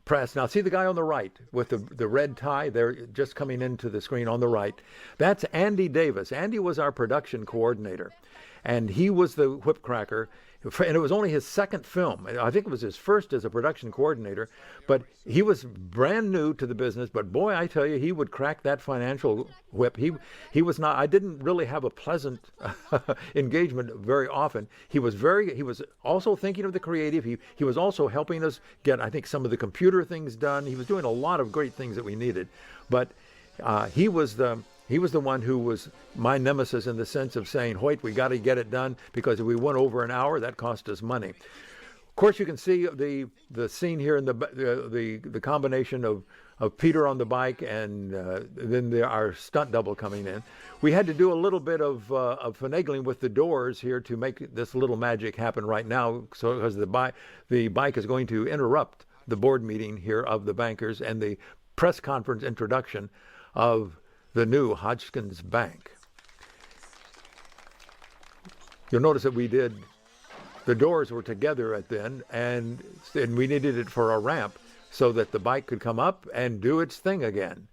press. Now see the guy on the right with the red tie. They're just coming into the screen on the right. That's Andy Davis. Andy was our production coordinator, and he was the whip cracker. And it was only his second film. I think it was his first as a production coordinator, but he was brand new to the business. But boy, I tell you, he would crack that financial whip. He was not. I didn't really have a pleasant engagement very often. He was also thinking of the creative. He was also helping us get, I think, some of the computer things done. He was doing a lot of great things that we needed. But he was the one who was my nemesis in the sense of saying, Hoyt, we got to get it done, because if we went over an hour, that cost us money. Of course, you can see the scene here in the combination of Peter on the bike and then our stunt double coming in. We had to do a little bit of finagling with the doors here to make this little magic happen right now, so because the bike is going to interrupt the board meeting here of the bankers and the press conference introduction of the new Hodgkin's Bank. You'll notice that the doors were together at then, and we needed it for a ramp so that the bike could come up and do its thing again.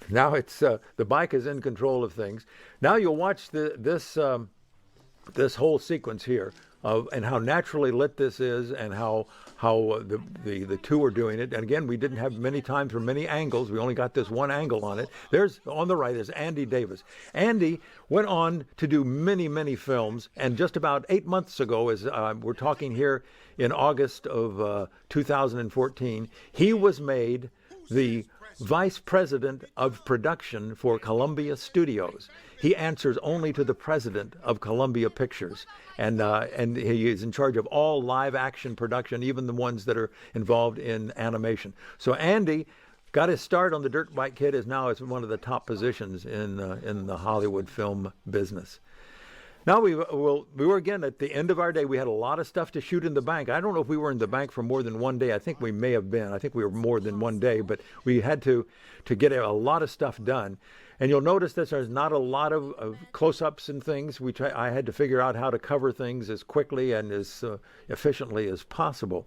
Now it's the bike is in control of things. Now you'll watch this whole sequence here and how naturally lit this is, and how the two are doing it. And again, we didn't have many times for many angles. We only got this one angle on it. There's on the right is Andy Davis. Andy went on to do many films, and just about 8 months ago, as we're talking here in August of 2014, he was made the Vice President of Production for Columbia Studios. He answers only to the president of Columbia Pictures, and he is in charge of all live action production, even the ones that are involved in animation. So Andy got his start on the Dirt Bike Kid, is now one of the top positions in the Hollywood film business. Now we were again at the end of our day. We had a lot of stuff to shoot in the bank. I don't know if we were in the bank for more than one day. I think we may have been. I think we were more than one day, but we had to get a lot of stuff done. And you'll notice that there's not a lot of close-ups and things. I had to figure out how to cover things as quickly and as efficiently as possible.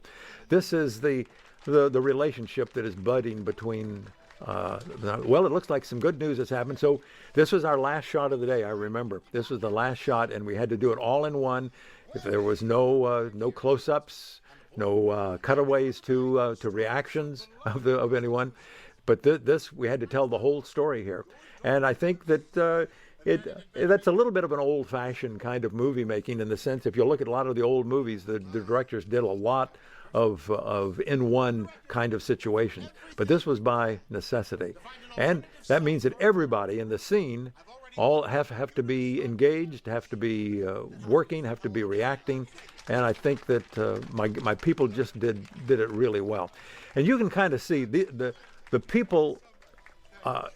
This is the relationship that is budding between. Well, it looks like some good news has happened. So this was our last shot of the day. I remember this was the last shot, and we had to do it all in one. If there was no close-ups, no cutaways to reactions of anyone, but this we had to tell the whole story here. And I think that that's a little bit of an old-fashioned kind of movie making, in the sense, if you look at a lot of the old movies, the directors did a lot of in one kind of situations, but this was by necessity, and that means that everybody in the scene all have to be engaged, have to be working, have to be reacting, and I think that my people just did it really well. And you can kind of see the people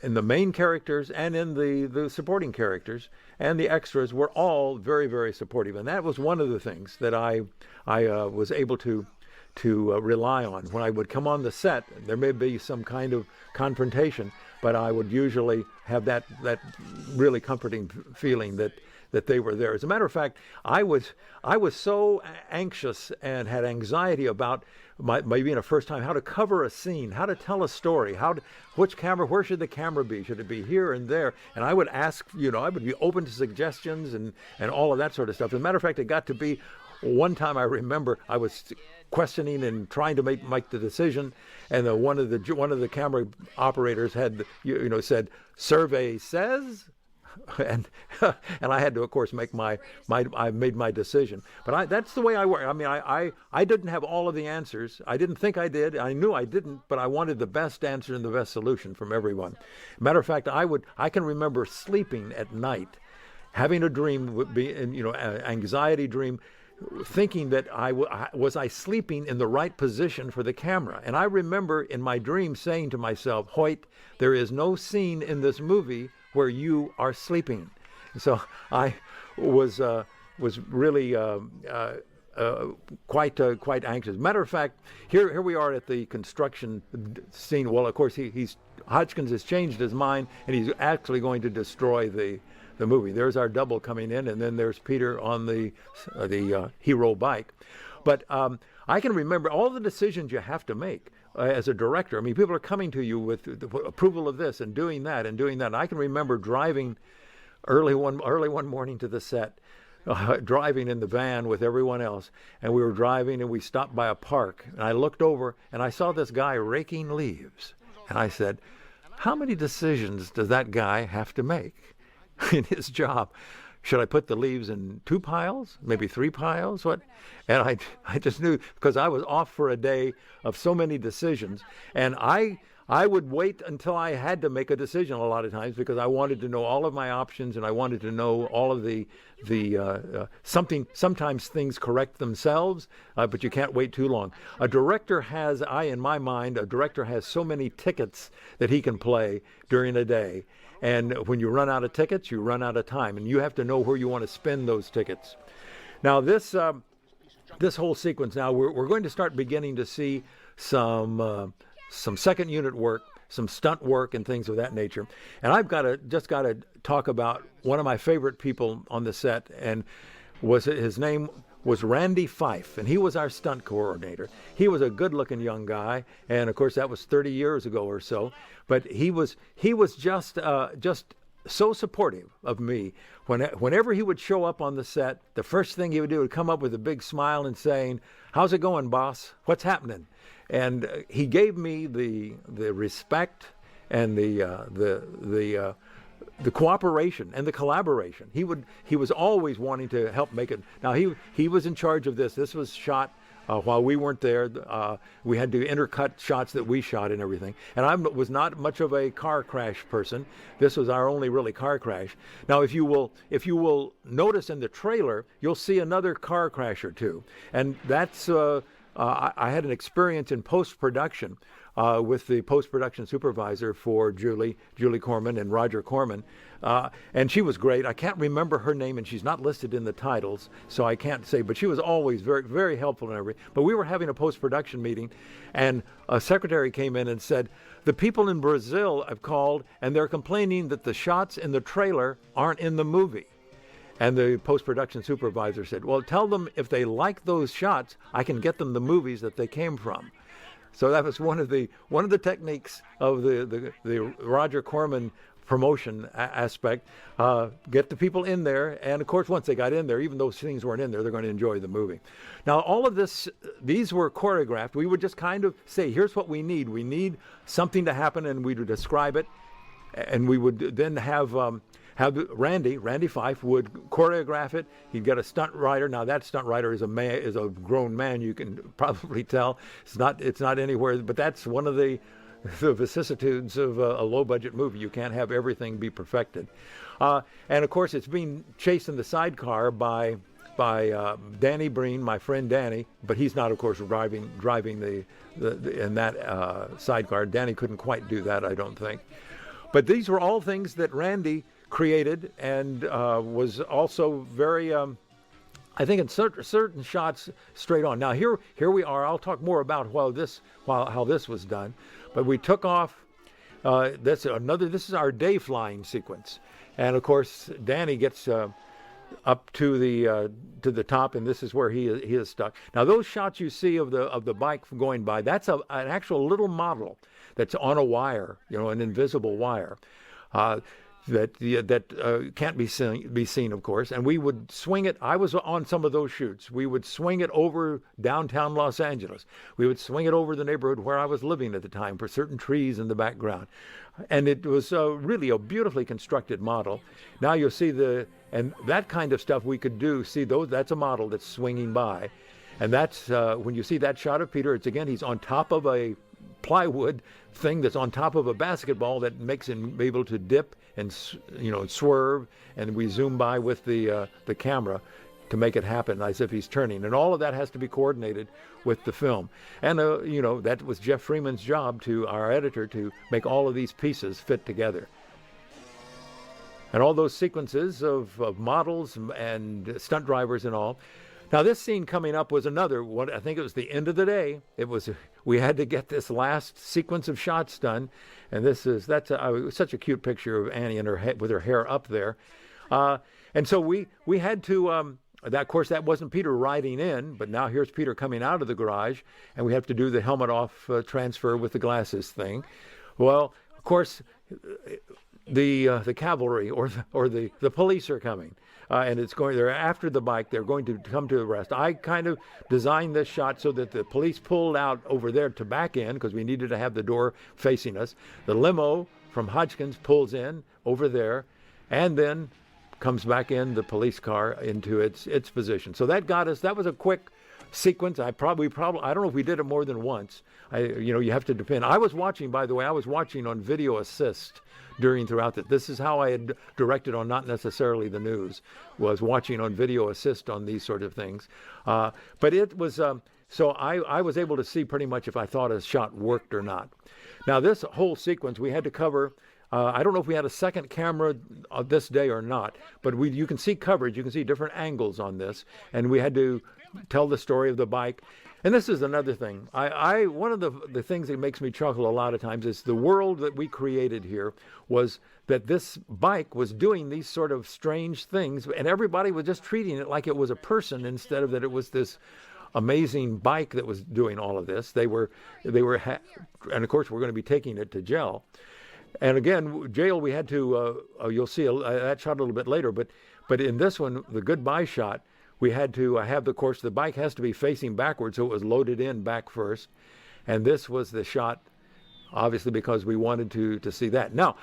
in the main characters and in the supporting characters and the extras were all very, very supportive. And that was one of the things that I was able to rely on. When I would come on the set, there may be some kind of confrontation, but I would usually have that really comforting feeling that they were there. As a matter of fact, I was so anxious and had anxiety about my being a first time, how to cover a scene, how to tell a story, where should the camera be? Should it be here and there? And I would ask, I would be open to suggestions and all of that sort of stuff. As a matter of fact, it got to be one time I remember I was questioning and trying to make the decision, and one of the camera operators had said, "Survey says." And I had to, of course, I made my decision. But that's the way I work. I mean, I didn't have all of the answers. I didn't think I did. I knew I didn't, but I wanted the best answer and the best solution from everyone. Matter of fact, I can remember sleeping at night, having a dream, anxiety dream, thinking that was I sleeping in the right position for the camera. And I remember in my dream saying to myself, Hoyt, there is no scene in this movie where you are sleeping. So I was really quite anxious. Matter of fact, here we are at the construction scene. Well, of course, Hodgkins has changed his mind, and he's actually going to destroy the movie. There's our double coming in, and then there's Peter on the hero Bighk. But I can remember all the decisions you have to make as a director. I mean, people are coming to you with the approval of this and doing that and doing that. And I can remember driving early one morning to the set, driving in the van with everyone else, and we were driving and we stopped by a park, and I looked over and I saw this guy raking leaves, and I said, how many decisions does that guy have to make in his job? Should I put the leaves in 2 piles, maybe 3 piles? What? And I just knew, because I was off for a day of so many decisions, and I would wait until I had to make a decision a lot of times, because I wanted to know all of my options, and I wanted to know all of the sometimes things correct themselves, but you can't wait too long. In my mind, a director has so many tickets that he can play during a day. And when you run out of tickets, you run out of time, and you have to know where you want to spend those tickets. Now, this whole sequence, now we're going to start beginning to see some second unit work, some stunt work, and things of that nature. And I've just got to talk about one of my favorite people on the set, and his name was Randy Fife, and he was our stunt coordinator. He was a good-looking young guy, and of course that was 30 years ago or so. But he was just so supportive of me. Whenever he would show up on the set, the first thing he would do would come up with a big smile and saying, "How's it going, boss? What's happening?" And he gave me the respect and the cooperation and the collaboration. He was always wanting to help make it. Now he was in charge of this. This was shot while we weren't there. We had to intercut shots that we shot and everything. And I was not much of a car crash person. This was our only really car crash. Now, if you will notice in the trailer, you'll see another car crash or two. And that's I had an experience in post-production with the post-production supervisor for Julie Corman and Roger Corman. And she was great. I can't remember her name, and she's not listed in the titles, so I can't say, but she was always very, very helpful and everything. But we were having a post-production meeting, and a secretary came in and said, the people in Brazil have called, and they're complaining that the shots in the trailer aren't in the movie. And the post-production supervisor said, well, tell them if they like those shots, I can get them the movies that they came from. So that was one of the techniques of the Roger Corman promotion aspect. Get the people in there, and of course, once they got in there, even though things weren't in there, they're going to enjoy the movie. Now, all of these were choreographed. We would just kind of say, here's what we need. We need something to happen, and we would describe it, and we would then have Randy Fife would choreograph it. He'd get a stunt rider. Now that stunt rider is a grown man. You can probably tell it's not anywhere. But that's one of the vicissitudes of a low budget movie. You can't have everything be perfected. And of course, it's being chased in the sidecar by Danny Breen, my friend Danny. But he's not, of course, driving the in that sidecar. Danny couldn't quite do that, I don't think. But these were all things that Randy created and was also very, I think, in certain shots straight on. Now here we are. I'll talk more about how this was done. But we took off. This is our day flying sequence, and of course Danny gets up to the top, and this is where he is stuck. Now those shots you see of the bike going by, that's an actual little model that's on a wire, an invisible wire. That can't be seen, of course. And we would swing it. I was on some of those shoots. We would swing it over downtown Los Angeles. We would swing it over the neighborhood where I was living at the time for certain trees in the background. And it was really a beautifully constructed model. Now you'll see and that kind of stuff we could do. See, that's a model that's swinging by. And that's, when you see that shot of Peter, he's on top of a plywood thing that's on top of a basketball that makes him able to dip and swerve, and we zoom by with the camera to make it happen as if he's turning, and all of that has to be coordinated with the film. And that was Jeff Freeman's job, our editor, to make all of these pieces fit together. And all those sequences of models and stunt drivers and all. Now this scene coming up was another one. I think it was the end of the day. We had to get this last sequence of shots done, and that's such a cute picture of Annie and with her hair up there, and so we had to. Of course, that wasn't Peter riding in, but now here's Peter coming out of the garage, and we have to do the helmet off transfer with the glasses thing. Well, of course, the cavalry or the police are coming. And they're after the bike. They're going to come to arrest. I kind of designed this shot so that the police pulled out over there to back in because we needed to have the door facing us. The limo from Hodgkins pulls in over there, and then comes back in the police car into its position. So that got us. That was a quick sequence. I don't know if we did it more than once. You have to depend. I was watching, by the way. I was watching on video assist throughout that. This is how I had directed on Not Necessarily the News, was watching on video assist on these sort of things. But it was, so I was able to see pretty much if I thought a shot worked or not. Now this whole sequence we had to cover. I don't know if we had a second camera this day or not, but you can see coverage, you can see different angles on this, and we had to tell the story of the bike. And this is another thing. One of the things that makes me chuckle a lot of times is the world that we created here was that this bike was doing these sort of strange things, and everybody was just treating it like it was a person instead of that it was this amazing bike that was doing all of this. And of course we're going to be taking it to jail. And again, jail, we had to, you'll see that shot a little bit later, but in this one, the goodbye shot, we had to have, of course, the bike has to be facing backwards, so it was loaded in back first. And this was the shot, obviously, because we wanted to see that. Now,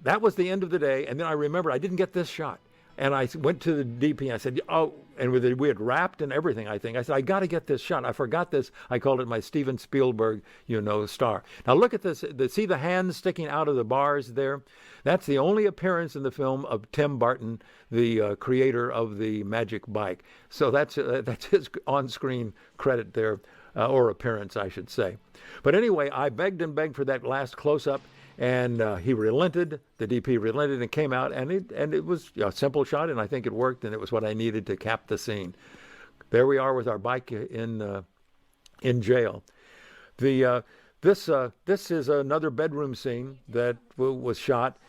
that was the end of the day, and then I remembered I didn't get this shot. And I went to the DP, and I said, and we had wrapped and everything, I think. I said, I got to get this shot. I forgot this. I called it my Steven Spielberg, star. Now look at this. See the hands sticking out of the bars there? That's the only appearance in the film of Tim Burton, the creator of the Magic Bike. So that's his on-screen credit there, or appearance, I should say. But anyway, I begged and begged for that last close-up. And he relented, the DP relented and came out, and it was a simple shot, and I think it worked, and it was what I needed to cap the scene. There we are with our bike in jail. This is another bedroom scene that was shot,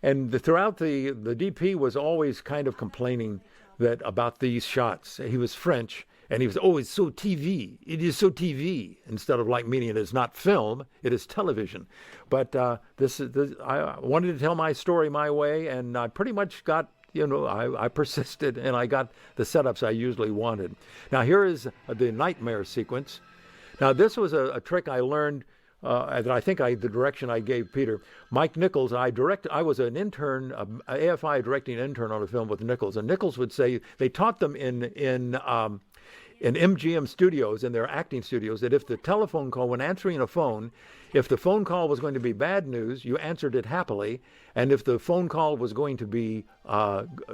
and throughout the DP was always kind of complaining about these shots. He was French. And he was, it's so TV. It is so TV. Instead of meaning it is not film, it is television. But I wanted to tell my story my way, and I pretty much got, I persisted, and I got the setups I usually wanted. Now here is the nightmare sequence. Now this was a trick I learned that I think the direction I gave Peter. Mike Nichols, I was an intern, an AFI directing intern on a film with Nichols, and Nichols would say they taught them in MGM studios, in their acting studios, that if the telephone call, when answering a phone, if the phone call was going to be bad news, you answered it happily, and if the phone call was going to be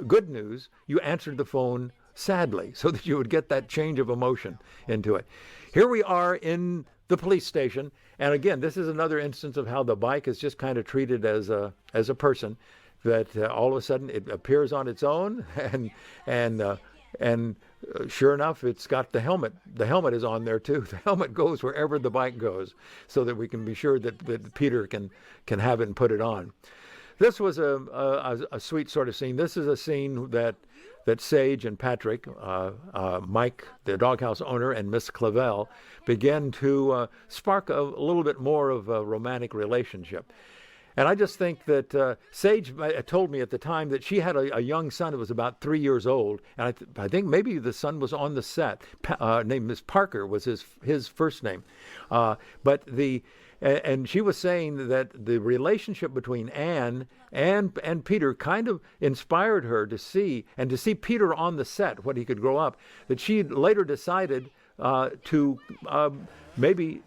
good news, you answered the phone sadly, so that you would get that change of emotion into it. Here we are in the police station. And again, this is another instance of how the Bighk is just kind of treated as a person, that all of a sudden it appears on its own, and sure enough, it's got the helmet. The helmet is on there too. The helmet goes wherever the Bighk goes, so that we can be sure that Peter can have it and put it on. This was a sweet sort of scene. This is a scene that Sage and Patrick, Mike, the Doghouse owner, and Miss Clavel began to spark a little bit more of a romantic relationship. And I just think that Sage told me at the time that she had a young son who was about 3 years old, and I think maybe the son was on the set. Named Miss Parker was his first name, and she was saying that the relationship between Anne and Peter kind of inspired her to see Peter on the set, what he could grow up. That she later decided to maybe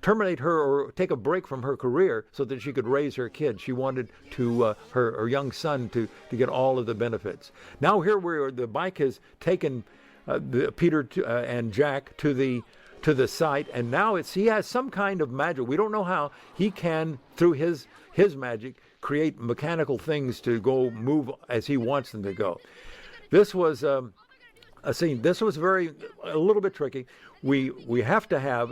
terminate her or take a break from her career so that she could raise her kids. She wanted her young son to get all of the benefits. Now here the Bighk has taken Peter and Jack to the site, and now he has some kind of magic. We don't know how he can, through his magic, create mechanical things to go move as he wants them to go. This was a scene. This was a little bit tricky. We have to have.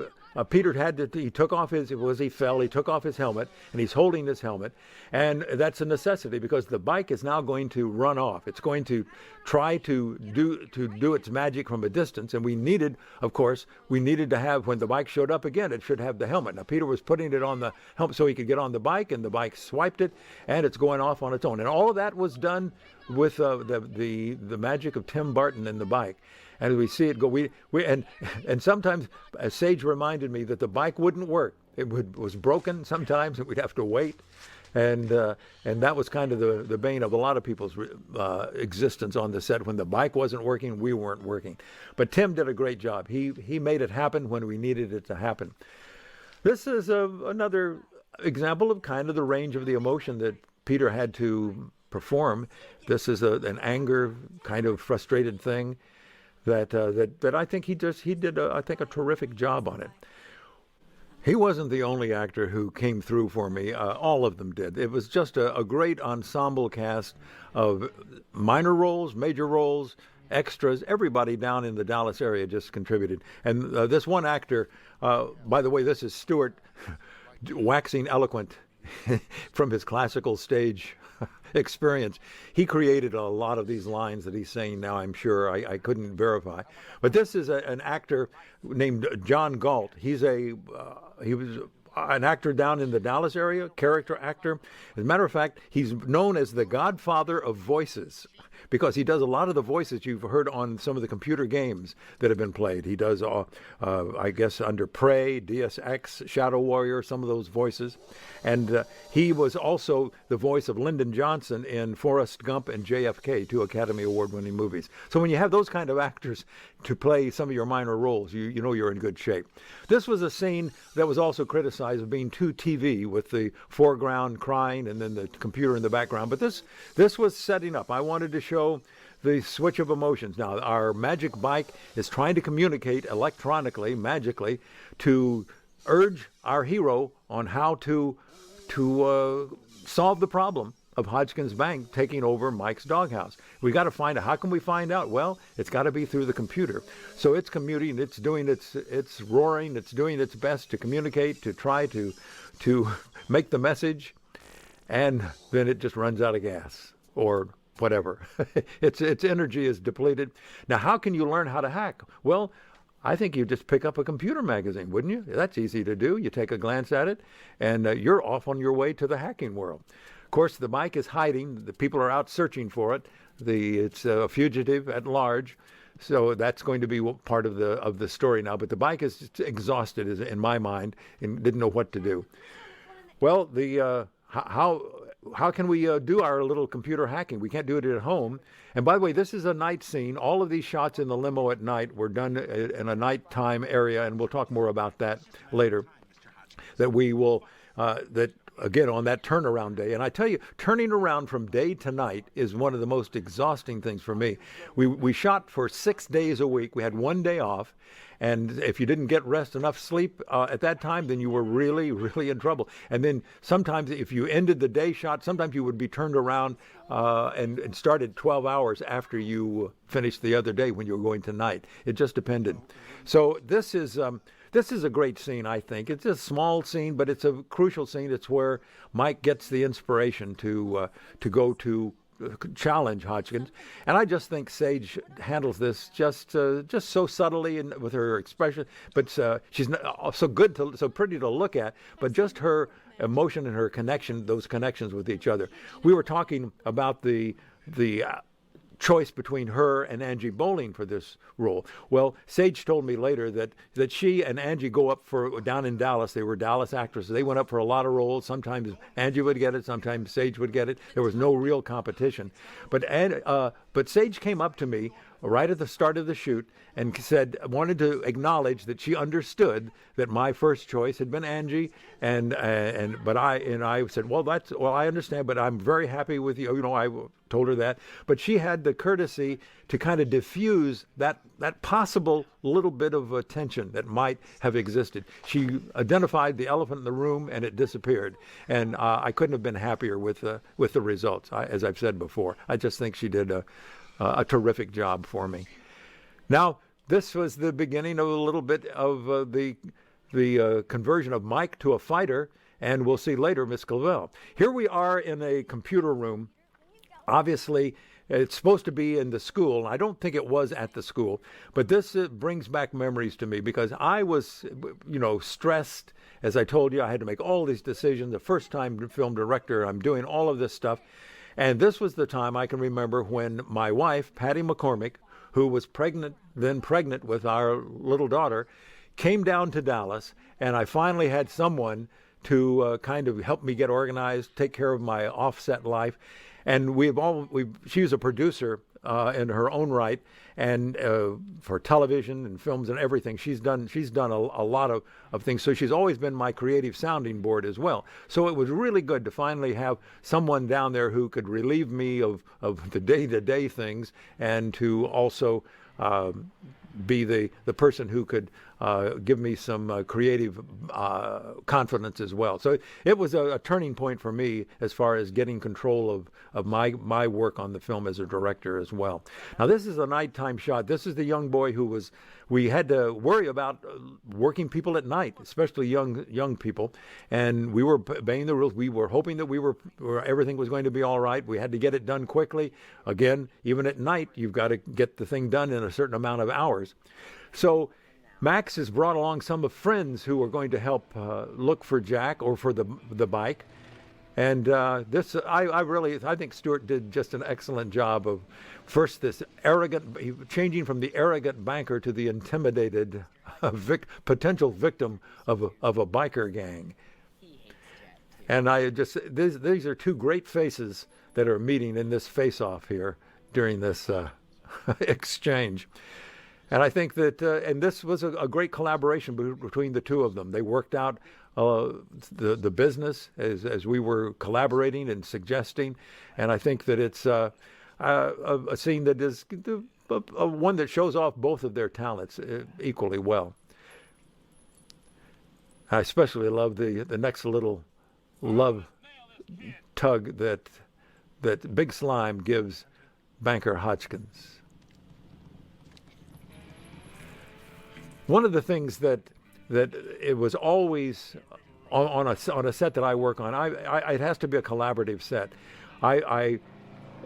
Peter he took off he fell, he took off his helmet, and he's holding this helmet, and that's a necessity because the Bighk is now going to run off. It's going to try to do its magic from a distance, and we needed to have, when the Bighk showed up again, it should have the helmet. Now Peter was putting it on the helmet so he could get on the Bighk, and the Bighk swiped it, and it's going off on its own. And all of that was done with the magic of Tim Burton and the Bighk. And we see it go. And sometimes Sage reminded me that the Bighk wouldn't work. It was broken sometimes, and we'd have to wait. And that was kind of the bane of a lot of people's existence on the set. When the Bighk wasn't working, we weren't working. But Tim did a great job. He made it happen when we needed it to happen. This is another example of kind of the range of the emotion that Peter had to perform. This is an anger, kind of frustrated thing. That I think he did a terrific job on it. He wasn't the only actor who came through for me. All of them did. It was just a great ensemble cast of minor roles, major roles, extras. Everybody down in the Dallas area just contributed. And this one actor, by the way, this is Stewart, waxing eloquent from his classical stage experience. He created a lot of these lines that he's saying now, I'm sure. I couldn't verify. But this is an actor named John Galt. He was an actor down in the Dallas area, character actor. As a matter of fact, he's known as the godfather of voices because he does a lot of the voices you've heard on some of the computer games that have been played. He does, I guess, under Prey, Deus Ex, Shadow Warrior, some of those voices. And he was also the voice of Lyndon Johnson in Forrest Gump and JFK, 2 Academy Award-winning movies. So when you have those kind of actors to play some of your minor roles, you know you're in good shape. This was a scene that was also criticized of being too TV, with the foreground crying and then the computer in the background. But this was setting up. I wanted to show the switch of emotions. Now, our magic Bighk is trying to communicate electronically, magically, to urge our hero on how to solve the problem of Hodgkin's Bank taking over Mike's Doghouse. We got to find out. How can we find out? Well, it's got to be through the computer. So it's commuting. It's doing it's roaring. It's doing its best to communicate, to try to make the message, and then it just runs out of gas or whatever. Its energy is depleted. Now, how can you learn how to hack? Well, I think you just pick up a computer magazine, wouldn't you? That's easy to do. You take a glance at it, and you're off on your way to the hacking world. Of course, the Bighk is hiding. The people are out searching for it. It's a fugitive at large, so that's going to be part of the story now. But the Bighk is exhausted, in my mind, and didn't know what to do. Well, how can we do our little computer hacking? We can't do it at home. And by the way, this is a night scene. All of these shots in the limo at night were done in a nighttime area, and we'll talk more about that later. That we will, that again, on that turnaround day. And I tell you, turning around from day to night is one of the most exhausting things for me. We shot for 6 days a week. We had 1 day off. And if you didn't get enough sleep at that time, then you were really, really in trouble. And then sometimes if you ended the day shot, sometimes you would be turned around and started 12 hours after you finished the other day when you were going to night. It just depended. So this is a great scene, I think. It's a small scene, but it's a crucial scene. It's where Mike gets the inspiration to go to challenge Hodgkins, and I just think Sage handles this just so subtly and with her expression. But she's so pretty to look at. But just her emotion and her connection, those connections with each other. We were talking about the choice between her and Angie Bowling for this role. Well, Sage told me later that she and Angie go up for down in Dallas. They were Dallas actresses. They went up for a lot of roles. Sometimes Angie would get it. Sometimes Sage would get it. There was no real competition. But Sage came up to me right at the start of the shoot and wanted to acknowledge that she understood that my first choice had been Angie, and I said, well, I understand, but I'm very happy with you. I told her that, but she had the courtesy to kind of diffuse that possible little bit of tension that might have existed. She identified the elephant in the room, and it disappeared. And I couldn't have been happier with the results. As I've said before, I just think she did a terrific job for me. Now, this was the beginning of a little bit of the conversion of Mike to a fighter, and we'll see later Miss Clavell. Here we are in a computer room. Obviously, it's supposed to be in the school. I don't think it was at the school, but this brings back memories to me because I was, stressed. As I told you, I had to make all these decisions. The first time film director, I'm doing all of this stuff. And this was the time I can remember when my wife, Patty McCormick, who was pregnant with our little daughter, came down to Dallas, and I finally had someone to kind of help me get organized, take care of my offset life. And she was a producer in her own right, and for television and films and everything. She's done a lot of things. So she's always been my creative sounding board as well. So it was really good to finally have someone down there who could relieve me of the day-to-day things, and to also be the person who could give me some creative confidence as well. So it was a turning point for me as far as getting control of my work on the film as a director as well. Now, this is a nighttime shot. This is the young boy we had to worry about working people at night, especially young people, and we were obeying the rules. We were hoping that everything was going to be all right. We had to get it done quickly. Again, even at night, you've got to get the thing done in a certain amount of hours. So Max has brought along some of friends who are going to help look for Jack or for the Bighk. And I think Stuart did just an excellent job of first this changing from the arrogant banker to the intimidated potential victim of a biker gang. And these are two great faces that are meeting in this face-off here during this exchange. And I think that, and this was a great collaboration between the two of them. They worked out the business as we were collaborating and suggesting. And I think that it's a scene that is one that shows off both of their talents equally well. I especially love the next little love tug that Big Slime gives Banker Hodgkins. One of the things that it was always on a set that I work on, it has to be a collaborative set.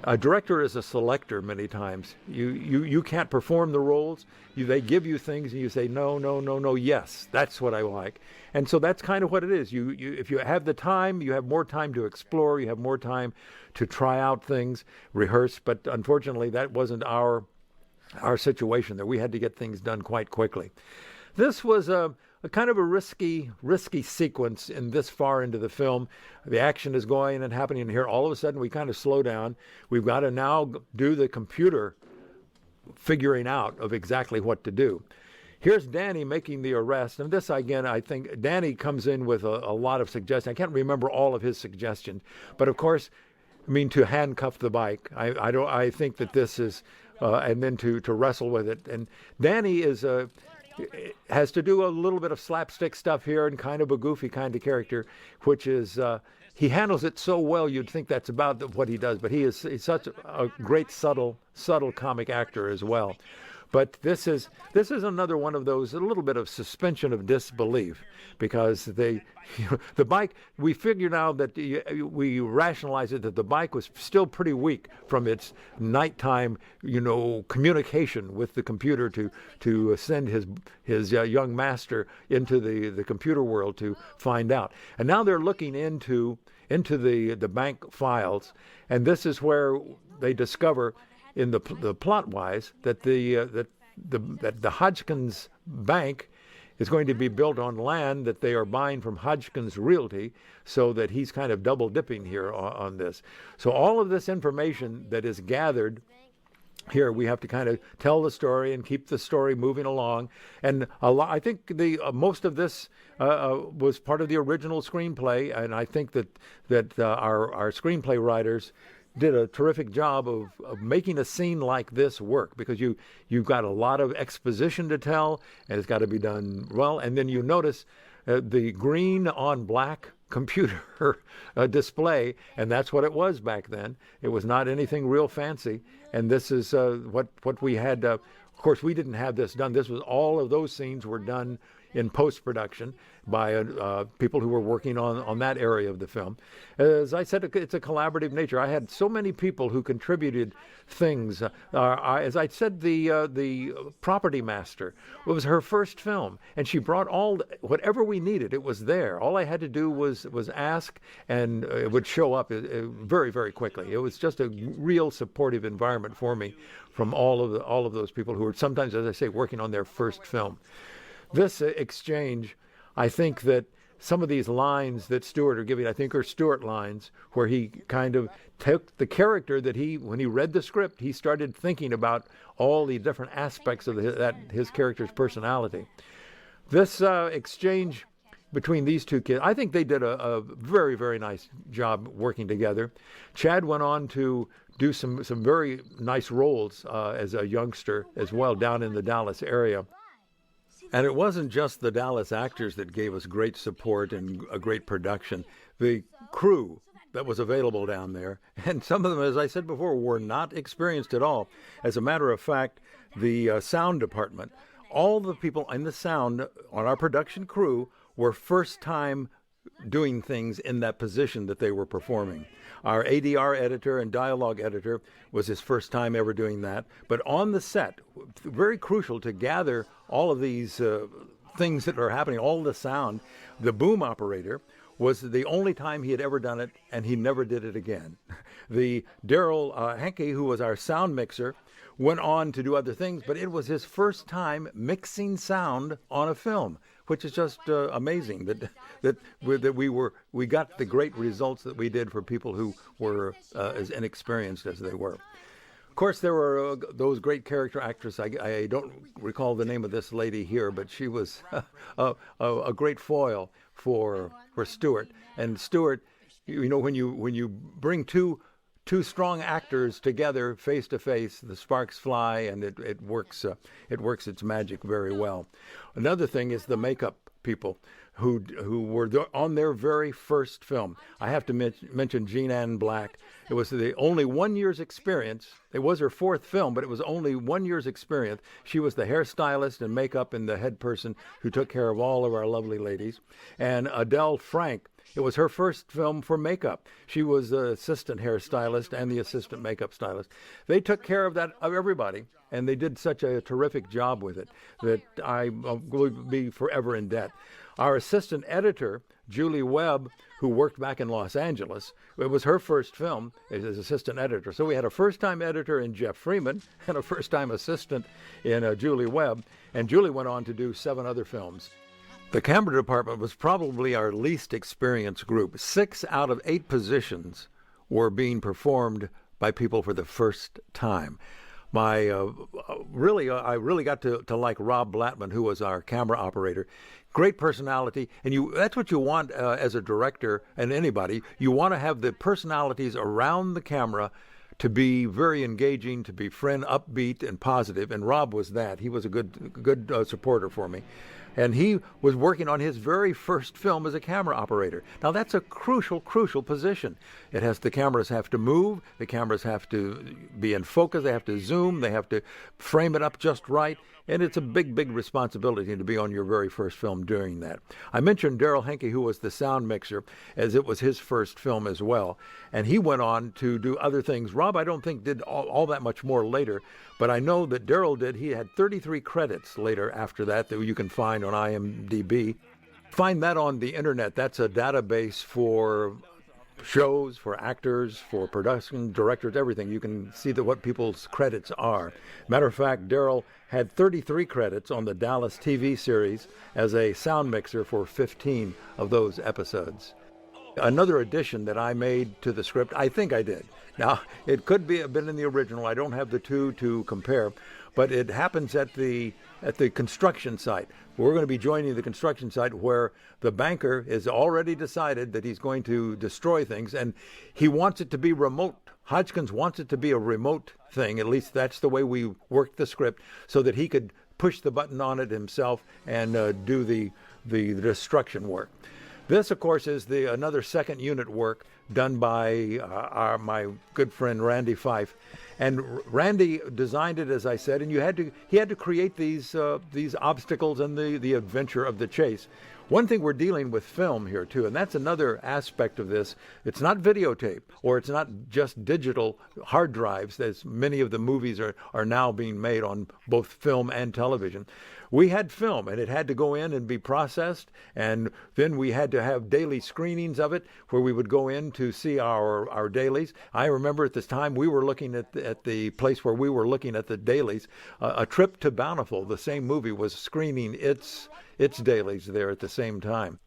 A director is a selector many times. You can't perform the roles. They give you things and you say no, yes, that's what I like. And so that's kind of what it is. If you have the time, you have more time to explore. You have more time to try out things, rehearse. But unfortunately, that wasn't our situation there. We had to get things done quite quickly. This was a kind of a risky sequence in this far into the film. The action is going and happening, and here all of a sudden we kind of slow down. We've got to now do the computer figuring out of exactly what to do. here's Danny making the arrest. And this, again, I think Danny comes in with a lot of suggestions. I can't remember all of his suggestions. But, of course, I mean, to handcuff the Bighk. I think that this is, and then to wrestle with it. And Danny has to do a little bit of slapstick stuff here and kind of a goofy kind of character, which is, he handles it so well you'd think that's about what he does. But he's such a great, subtle comic actor as well. But this is another one of those, a little bit of suspension of disbelief, because the Bighk, we figured out that we rationalized it that the Bighk was still pretty weak from its nighttime, communication with the computer to send his young master into the computer world to find out. And now they're looking into the bank files, and this is where they discover, in the plot wise, that the Hodgkins Bank is going to be built on land that they are buying from Hodgkins Realty, so that he's kind of double dipping here on this. So all of this information that is gathered here, we have to kind of tell the story and keep the story moving along. And I think most of this was part of the original screenplay, and I think that our screenplay writers did a terrific job of making a scene like this work, because you've got a lot of exposition to tell, and it's got to be done well. And then you notice the green on black computer display, and that's what it was back then. It was not anything real fancy, and this is what we had. Of course, we didn't have this done. All of those scenes were done in post-production by people who were working on that area of the film. As I said, it's a collaborative nature. I had so many people who contributed things. As I said, the property master, it was her first film, and she brought whatever we needed. It was there. All I had to do was ask, and it would show up very, very quickly. It was just a real supportive environment for me from all of those people who were sometimes, as I say, working on their first film. This exchange, I think that some of these lines that Stewart are giving, I think are Stewart lines, where he kind of took the character that when he read the script, he started thinking about all the different aspects of his character's personality. This exchange between these two kids, I think they did a very, very nice job working together. Chad went on to do some very nice roles as a youngster as well down in the Dallas area. And it wasn't just the Dallas actors that gave us great support and a great production. The crew that was available down there, and some of them, as I said before, were not experienced at all. As a matter of fact, the sound department, all the people in the sound on our production crew were first time doing things in that position that they were performing. Our ADR editor and dialogue editor was his first time ever doing that. But on the set, very crucial to gather all of these things that are happening, all the sound, the boom operator was the only time he had ever done it, and he never did it again. The Daryl Henke, who was our sound mixer, went on to do other things, but it was his first time mixing sound on a film, which is just amazing that we got the great results that we did for people who were as inexperienced as they were. Of course, there were those great character actresses. I don't recall the name of this lady here, but she was a great foil for Stewart. And Stewart, when you bring two strong actors together face to face, the sparks fly, and it works its magic very well. Another thing is the makeup people who were on their very first film. I have to mention Jean Ann Black. It was the only 1 year's experience. It was her fourth film, but it was only 1 year's experience. She was the hairstylist and makeup and the head person who took care of all of our lovely ladies. And Adele Frank, it was her first film for makeup. She was the assistant hairstylist and the assistant makeup stylist. They took care of everybody, and they did such a terrific job with it that I will be forever in debt. Our assistant editor, Julie Webb, who worked back in Los Angeles, it was her first film as assistant editor. So we had a first-time editor in Jeff Freeman and a first-time assistant in Julie Webb, and Julie went on to do 7 other films. The camera department was probably our least experienced group. 6 out of 8 positions were being performed by people for the first time. I really got to like Rob Blattman, who was our camera operator. Great personality, and that's what you want as a director and anybody. You want to have the personalities around the camera to be very engaging, to be upbeat and positive, and Rob was that. He was a good supporter for me. And he was working on his very first film as a camera operator. Now that's a crucial position. The cameras have to move, the cameras have to be in focus, they have to zoom, they have to frame it up just right, and it's a big responsibility to be on your very first film doing that. I mentioned Daryl Henke, who was the sound mixer, as it was his first film as well, and he went on to do other things. Rob, I don't think, did all that much more later, but I know that Daryl did. He had 33 credits later after that you can find on IMDb. Find that on the internet. That's a database for shows, for actors, for production directors, everything. You can see what people's credits are. Matter of fact, Daryl had 33 credits on the Dallas TV series as a sound mixer for 15 of those episodes. Another addition that I made to the script, I think I did. Now, it could have been in the original. I don't have the two to compare, but it happens at the construction site. We're going to be joining the construction site where the banker has already decided that he's going to destroy things, and he wants it to be remote. Hodgkins wants it to be a remote thing. At least that's the way we worked the script, so that he could push the button on it himself and do the destruction work. This, of course, is another second unit work done by my good friend Randy Fife, and Randy designed it, as I said, and he had to create these obstacles and the adventure of the chase. One thing, we're dealing with film here too, and that's another aspect of this. It's not videotape, or it's not just digital hard drives, as many of the movies are now being made on both film and television. We had film, and it had to go in and be processed, and then we had to have daily screenings of it where we would go in to see our dailies. I remember at this time we were looking at the place where we were looking at the dailies. A Trip to Bountiful, the same movie, was screening its dailies there at the same time.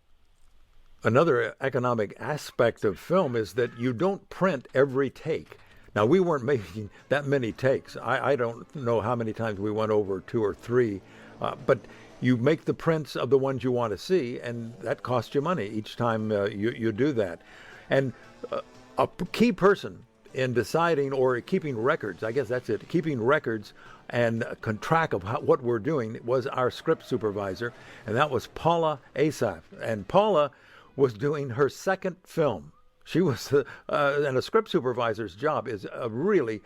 Another economic aspect of film is that you don't print every take. Now, we weren't making that many takes. I don't know how many times we went over 2 or 3, but you make the prints of the ones you want to see, and that costs you money each time you do that. And a key person in deciding or keeping records, I guess that's it, keeping records and track of what we're doing, was our script supervisor, and that was Paula Asaf. And Paula was doing her second film. She was, and a script supervisor's job is really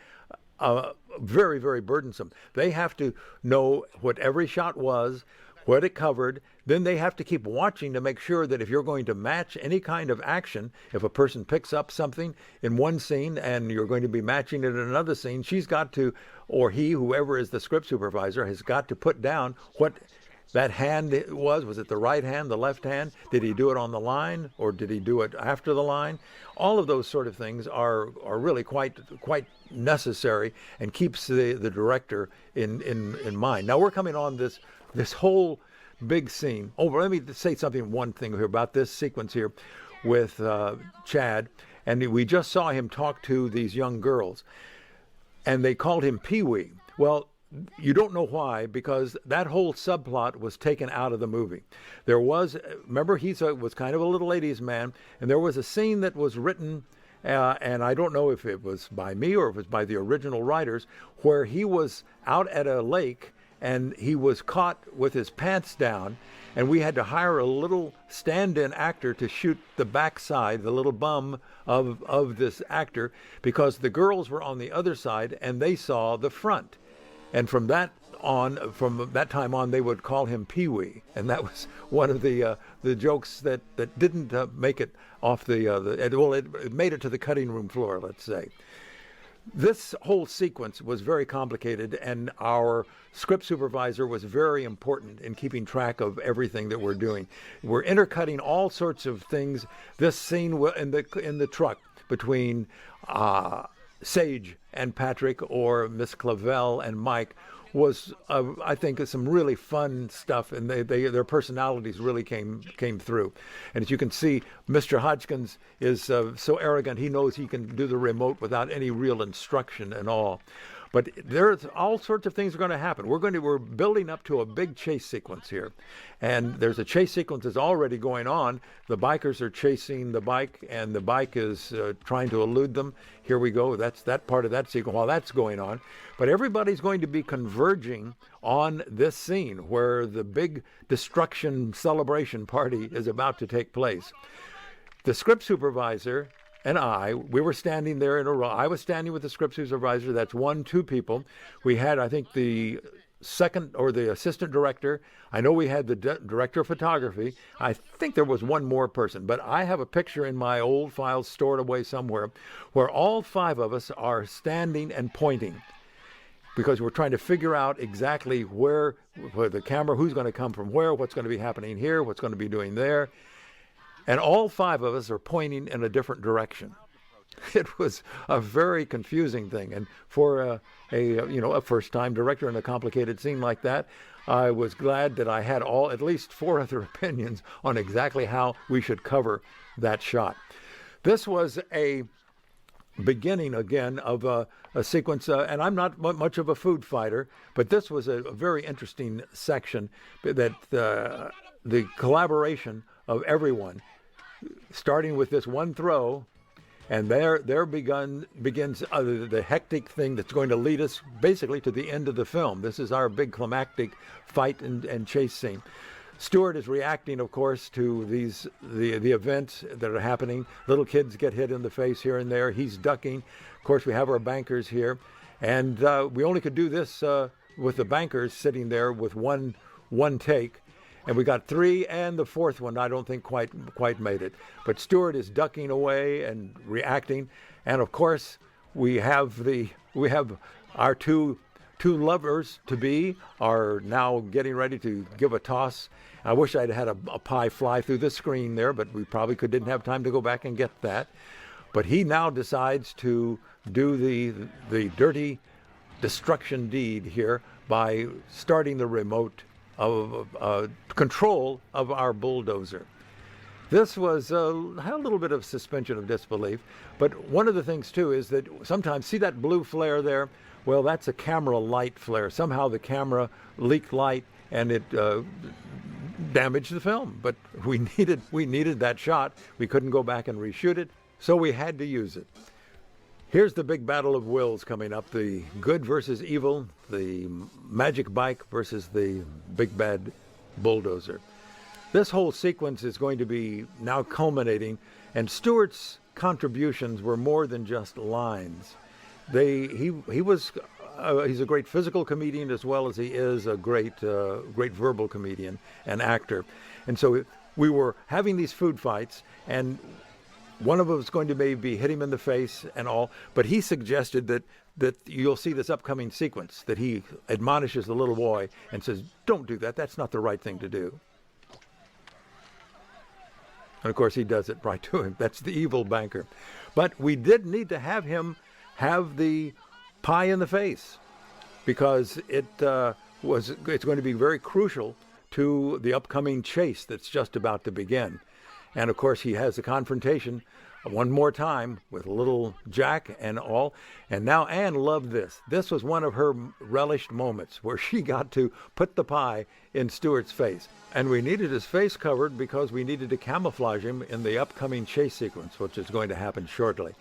very, very burdensome. They have to know what every shot was, what it covered. Then they have to keep watching to make sure that if you're going to match any kind of action, if a person picks up something in one scene and you're going to be matching it in another scene, she's got to, or he, whoever is the script supervisor, has got to put down what that hand was it the right hand, the left hand? Did he do it on the line, or did he do it after the line? All of those sort of things are really quite necessary, and keeps the director in mind. Now we're coming on this whole big scene. Let me say one thing here about this sequence here with Chad, and we just saw him talk to these young girls, and they called him Pee-wee. Well, you don't know why, because that whole subplot was taken out of the movie. Remember, he was kind of a little ladies' man, and there was a scene that was written, and I don't know if it was by me or if it was by the original writers, where he was out at a lake and he was caught with his pants down, and we had to hire a little stand-in actor to shoot the backside, the little bum of this actor, because the girls were on the other side and they saw the front. And from that time on, they would call him Pee-wee, and that was one of the jokes that didn't make it off it made it to the cutting room floor, let's say. This whole sequence was very complicated, and our script supervisor was very important in keeping track of everything that we're doing. We're intercutting all sorts of things. This scene in the truck between Sage and Patrick, or Miss Clavel and Mike, was I think some really fun stuff, and their personalities really came through. And as you can see, Mr. Hodgkins is so arrogant, he knows he can do the remote without any real instruction and all. But there's all sorts of things are going to happen. We're building up to a big chase sequence here, and there's a chase sequence that's already going on. The bikers are chasing the bike, and the bike is trying to elude them. Here we go. That's that part of that sequence while that's going on. But everybody's going to be converging on this scene where the big destruction celebration party is about to take place. The script supervisor and we were standing there in a row. I was standing with the script supervisor. That's 2 people. We had, I think, the second or the assistant director. I know we had the director of photography. I think there was one more person, but I have a picture in my old files stored away somewhere where all 5 of us are standing and pointing, because we're trying to figure out exactly where the camera, who's going to come from where, what's going to be happening here, what's going to be doing there. And all 5 of us are pointing in a different direction. It was a very confusing thing. And for a first-time director in a complicated scene like that, I was glad that I had at least 4 other opinions on exactly how we should cover that shot. This was a beginning again of a sequence, and I'm not much of a food fighter, but this was a very interesting section that the collaboration of everyone, starting with this one throw, and there begins the hectic thing that's going to lead us basically to the end of the film. This is our big climactic fight and chase scene. Stuart is reacting, of course, to the events that are happening. Little kids get hit in the face here and there. He's ducking. Of course, we have our bankers here, and we only could do this with the bankers sitting there with one take. And we got 3, and the 4th one I don't think quite made it. But Stuart is ducking away and reacting, and of course we have our two lovers to be are now getting ready to give a toss. I wish I'd had a pie fly through the screen there, but we probably didn't have time to go back and get that. But he now decides to do the dirty destruction deed here by starting the remote of control of our bulldozer. This was had a little bit of suspension of disbelief, but one of the things too is that sometimes, see that blue flare there? Well, that's a camera light flare. Somehow the camera leaked light and it damaged the film, but we needed that shot. We couldn't go back and reshoot it, so we had to use it. Here's the big battle of wills coming up, the good versus evil, the magic bike versus the big bad bulldozer. This whole sequence is going to be now culminating, and Stuart's contributions were more than just lines. He's a great physical comedian as well as he is a great verbal comedian and actor. And so we were having these food fights, and one of them was going to maybe hit him in the face and all, but he suggested that you'll see this upcoming sequence, that he admonishes the little boy and says, "Don't do that. That's not the right thing to do." And of course he does it right to him. That's the evil banker. But we did need to have him have the pie in the face, because it's going to be very crucial to the upcoming chase that's just about to begin. And of course, he has a confrontation one more time with little Jack and all. And now Anne loved this. This was one of her relished moments where she got to put the pie in Stuart's face. And we needed his face covered because we needed to camouflage him in the upcoming chase sequence, which is going to happen shortly.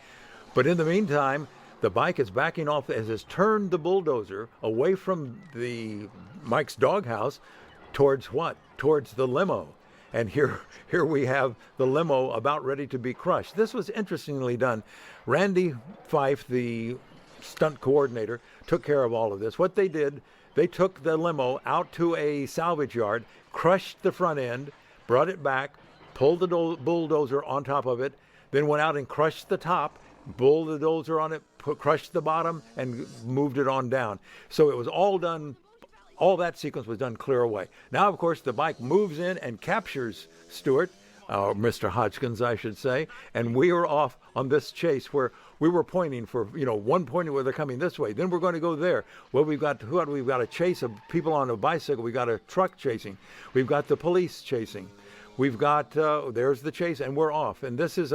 But in the meantime, the bike is backing off as it's turned the bulldozer away from Mike's doghouse towards what? Towards the limo. And here we have the limo about ready to be crushed. This was interestingly done. Randy Fife, the stunt coordinator, took care of all of this. What they did, they took the limo out to a salvage yard, crushed the front end, brought it back, pulled the bulldozer on top of it, then went out and crushed the top, bulldozer on it, crushed the bottom, and moved it on down. So it was all done. All that sequence was done clear away. Now, of course, the bike moves in and captures Stuart, Mr. Hodgkins, I should say, and we are off on this chase where we were pointing for, one pointing where they're coming this way. Then we're going to go there. Well, we've got a chase of people on a bicycle. We've got a truck chasing. We've got the police chasing. We've got, there's the chase, and we're off. And this is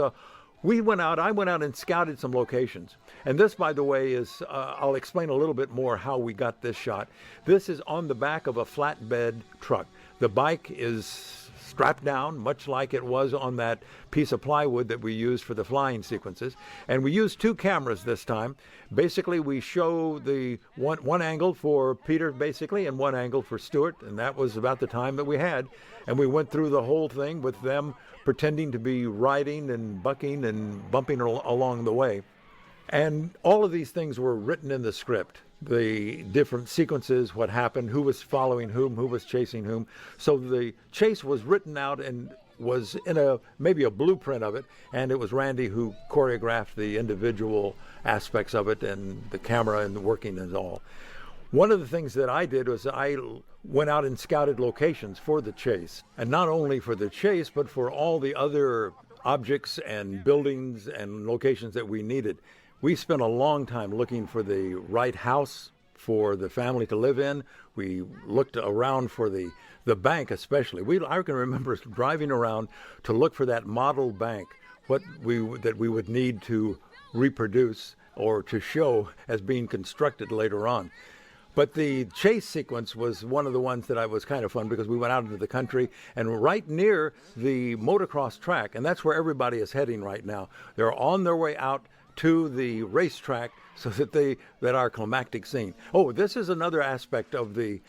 I went out and scouted some locations. And this, by the way, is, I'll explain a little bit more how we got this shot. This is on the back of a flatbed truck. The Bighk is strapped down, much like it was on that piece of plywood that we used for the flying sequences. And we used 2 cameras this time. Basically, we show the one angle for Peter, basically, and one angle for Stuart, and that was about the time that we had. And we went through the whole thing with them pretending to be riding and bucking and bumping along the way. And all of these things were written in the script. The different sequences, what happened, who was following whom, who was chasing whom. So the chase was written out and was in maybe a blueprint of it, and it was Randy who choreographed the individual aspects of it and the camera and the working and all. One of the things that I did was I went out and scouted locations for the chase, and not only for the chase, but for all the other objects and buildings and locations that we needed. We spent a long time looking for the right house for the family to live in. We looked around for the bank especially. I can remember driving around to look for that model bank, that we would need to reproduce or to show as being constructed later on. But the chase sequence was one of the ones that I was kind of fun because we went out into the country and right near the motocross track, and that's where everybody is heading right now. They're on their way out to the racetrack so that our climactic scene. Oh, this is another aspect of the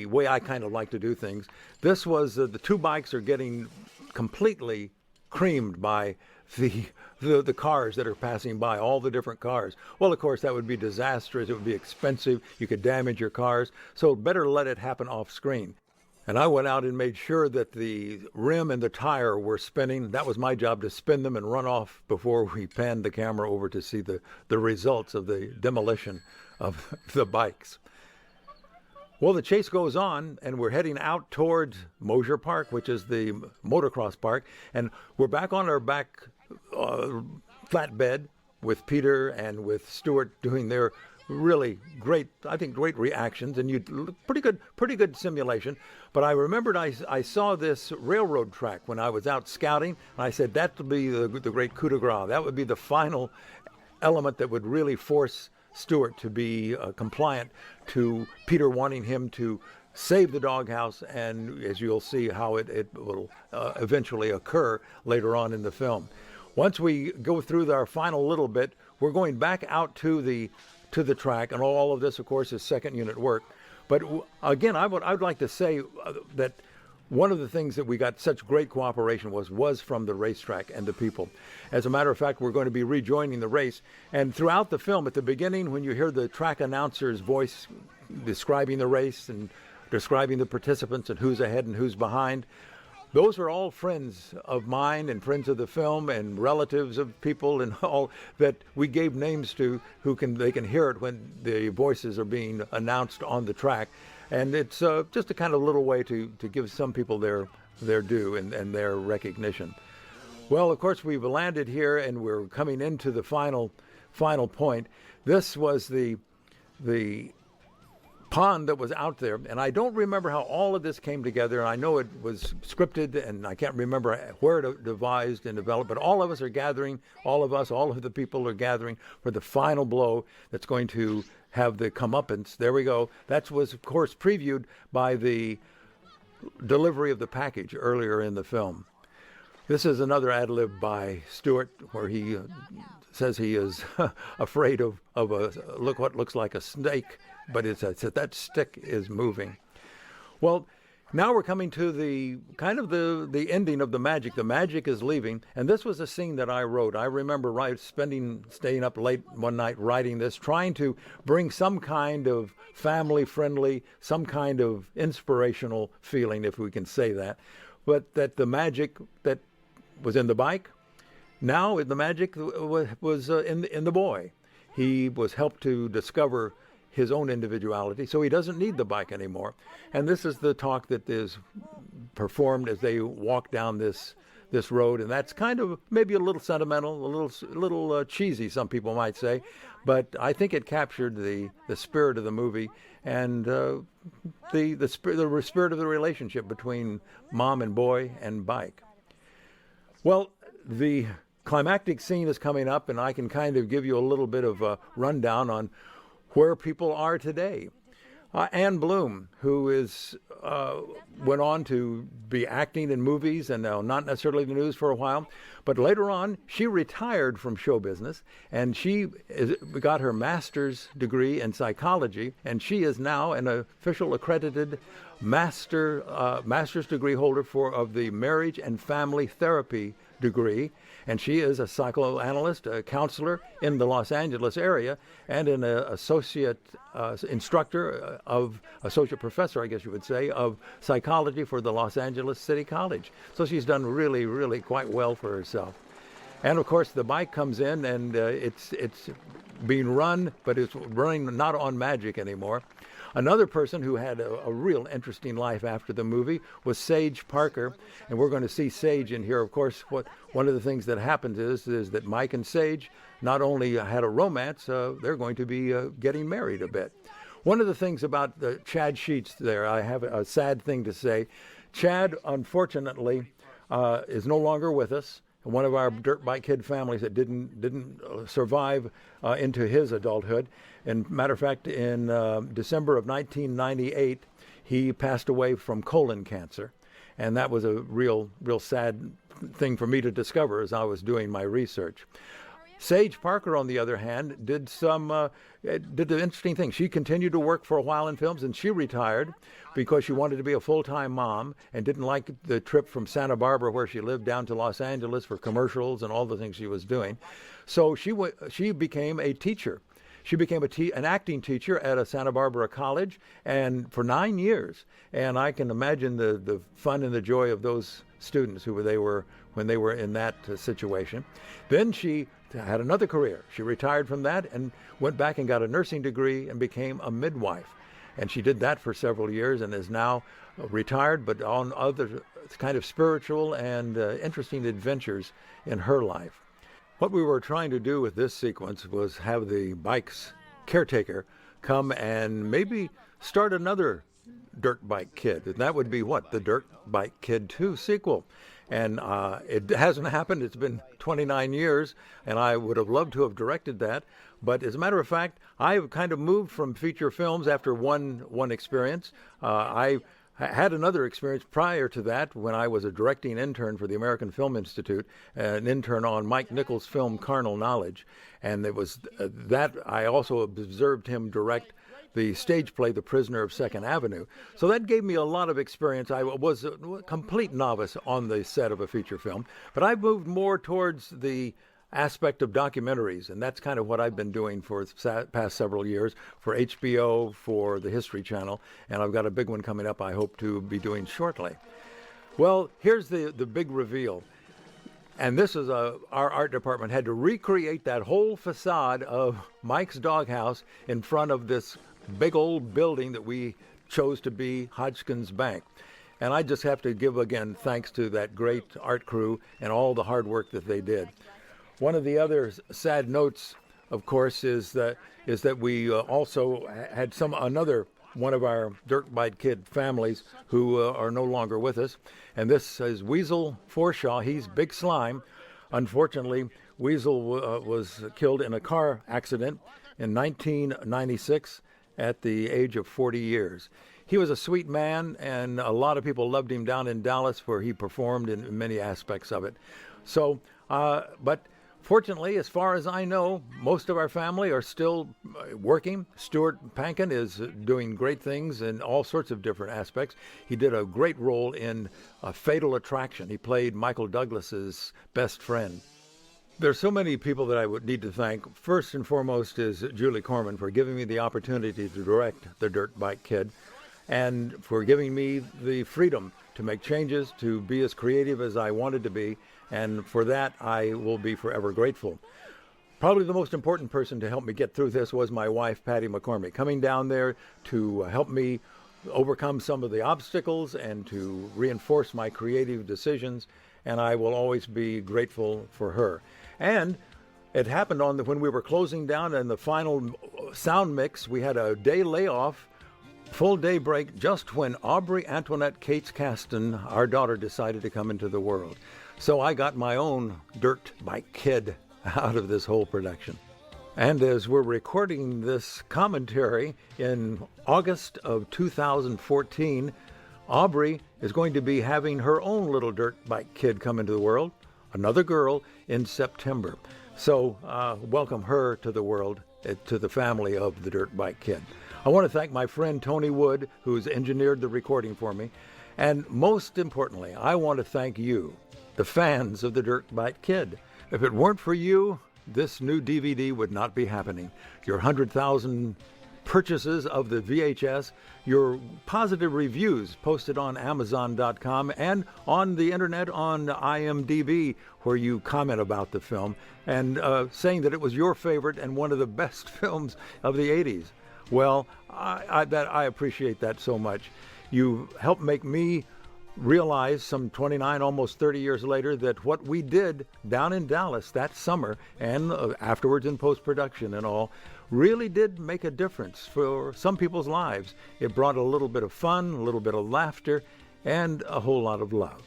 way I kind of like to do things. This was the 2 bikes are getting completely creamed by the cars that are passing by, all the different cars. Well, of course, that would be disastrous. It would be expensive. You could damage your cars. So better let it happen off screen. And I went out and made sure that the rim and the tire were spinning. That was my job, to spin them and run off before we panned the camera over to see the results of the demolition of the bikes. Well, the chase goes on, and we're heading out towards Mosier Park, which is the motocross park. And we're back on our back flatbed with Peter and with Stuart doing their really great reactions, and pretty good simulation. But I remembered I saw this railroad track when I was out scouting, and I said that would be the great coup de grace. That would be the final element that would really force Stuart to be compliant to Peter wanting him to save the doghouse, and as you'll see how it will eventually occur later on in the film. Once we go through our final little bit, we're going back out to the track, and all of this, of course, is second unit work. But again, I would like to say that one of the things that we got such great cooperation was from the racetrack and the people. As a matter of fact, we're going to be rejoining the race, and throughout the film, at the beginning, when you hear the track announcer's voice describing the race and describing the participants and who's ahead and who's behind, those are all friends of mine and friends of the film and relatives of people and all that we gave names to they can hear it when the voices are being announced on the track. And it's just a kind of little way to give some people their due and their recognition. Well, of course, we've landed here and we're coming into the final point. This was the pond that was out there, and I don't remember how all of this came together. I know it was scripted, and I can't remember where it devised and developed, but all of us are gathering, all of the people are gathering for the final blow that's going to have the comeuppance. There we go. That was, of course, previewed by the delivery of the package earlier in the film. This is another ad-lib by Stuart, where he says he is afraid of what looks like a snake, but it's that stick is moving. Well, now we're coming to the ending of the magic. The magic is leaving, and this was a scene that I wrote. I remember staying up late one night writing this, trying to bring some kind of family-friendly, some kind of inspirational feeling, if we can say that. But that the magic that was in the bike, now the magic was in the boy. He was helped to discover his own individuality, so he doesn't need the bike anymore. And this is the talk that is performed as they walk down this road, and that's kind of maybe a little sentimental, a little cheesy, some people might say, but I think it captured the spirit of the movie and the spirit of the relationship between mom and boy and Bighk. Well, the climactic scene is coming up, and I can kind of give you a little bit of a rundown on where people are today. Ann Bloom, who went on to be acting in movies and not necessarily the news for a while, but later on she retired from show business, and she got her master's degree in psychology, and she is now an official accredited master's degree holder of the marriage and family therapy degree. And she is a psychoanalyst, a counselor in the Los Angeles area, and an associate associate professor, I guess you would say, of psychology for the Los Angeles City College. So she's done really, really quite well for herself. And of course, the Bighk comes in, and it's being run, but it's running not on magic anymore. Another person who had a real interesting life after the movie was Sage Parker, and we're going to see Sage in here. Of course, one of the things that happens is that Mike and Sage not only had a romance, they're going to be getting married a bit. One of the things about Chad Sheets there, I have a sad thing to say. Chad, unfortunately, is no longer with us. One of our dirt bike kid families that didn't survive into his adulthood. And matter of fact, in December of 1998, he passed away from colon cancer, and that was a real sad thing for me to discover as I was doing my research. Sage Parker, on the other hand, did the interesting thing. She continued to work for a while in films, and she retired because she wanted to be a full-time mom and didn't like the trip from Santa Barbara, where she lived, down to Los Angeles for commercials and all the things she was doing. So she became a teacher. She became an acting teacher at a Santa Barbara college, and for 9 years. And I can imagine the fun and the joy of those students when they were in that situation. Then she had another career. She retired from that and went back and got a nursing degree and became a midwife. And she did that for several years and is now retired, but on other kind of spiritual and interesting adventures in her life. What we were trying to do with this sequence was have the Bike's caretaker come and maybe start another Dirt Bike Kid. And that would be what? The Dirt Bike Kid 2 sequel. And it hasn't happened. It's been 29 years, and I would have loved to have directed that. But as a matter of fact, I've kind of moved from feature films after one experience. I had another experience prior to that when I was a directing intern for the American Film Institute, an intern on Mike Nichols' film Carnal Knowledge. And it was that I also observed him direct the stage play The Prisoner of Second Avenue. So that gave me a lot of experience. I was a complete novice on the set of a feature film, but I moved more towards the aspect of documentaries, and that's kind of what I've been doing for the past several years for HBO, for the History Channel, and I've got a big one coming up I hope to be doing shortly. Well, here's the big reveal. And this is our art department had to recreate that whole facade of Mike's Doghouse in front of this big old building that we chose to be Hodgkin's Bank. And I just have to give again thanks to that great art crew and all the hard work that they did. One of the other sad notes, of course, is that we also had another one of our Dirt Bike Kid families who are no longer with us. And this is Weasel Forshaw. He's Big Slime. Unfortunately, Weasel was killed in a car accident in 1996 at the age of 40 years. He was a sweet man, and a lot of people loved him down in Dallas, where he performed in many aspects of it. So, but fortunately, as far as I know, most of our family are still working. Stuart Pankin is doing great things in all sorts of different aspects. He did a great role in Fatal Attraction. He played Michael Douglas's best friend. There's so many people that I would need to thank. First and foremost is Julie Corman for giving me the opportunity to direct The Dirt Bike Kid, and for giving me the freedom to make changes, to be as creative as I wanted to be, and for that I will be forever grateful. Probably the most important person to help me get through this was my wife, Patty McCormick, coming down there to help me overcome some of the obstacles and to reinforce my creative decisions, and I will always be grateful for her. And it happened when we were closing down in the final sound mix. We had a day layoff, full day break, just when Aubrey Antoinette Cates Caston, our daughter, decided to come into the world. So I got my own Dirt Bike Kid out of this whole production. And as we're recording this commentary in August of 2014, Aubrey is going to be having her own little dirt bike kid come into the world, another girl, in September. So welcome her to the world, to the family of the Dirt Bike Kid. I want to thank my friend Tony Wood, who's engineered the recording for me. And most importantly, I want to thank you, the fans of the Dirt Bike Kid. If it weren't for you, this new DVD would not be happening. Your 100,000 purchases of the VHS, your positive reviews posted on Amazon.com and on the internet on IMDb, where you comment about the film and saying that it was your favorite and one of the best films of the 80s. Well, I appreciate that so much. You helped make me realize some 29, almost 30 years later, that what we did down in Dallas that summer and afterwards in post-production and all really did make a difference for some people's lives. It brought a little bit of fun, a little bit of laughter, and a whole lot of love.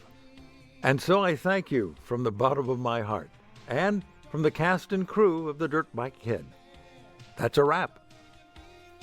And so I thank you from the bottom of my heart and from the cast and crew of the Dirt Bike Kid. That's a wrap.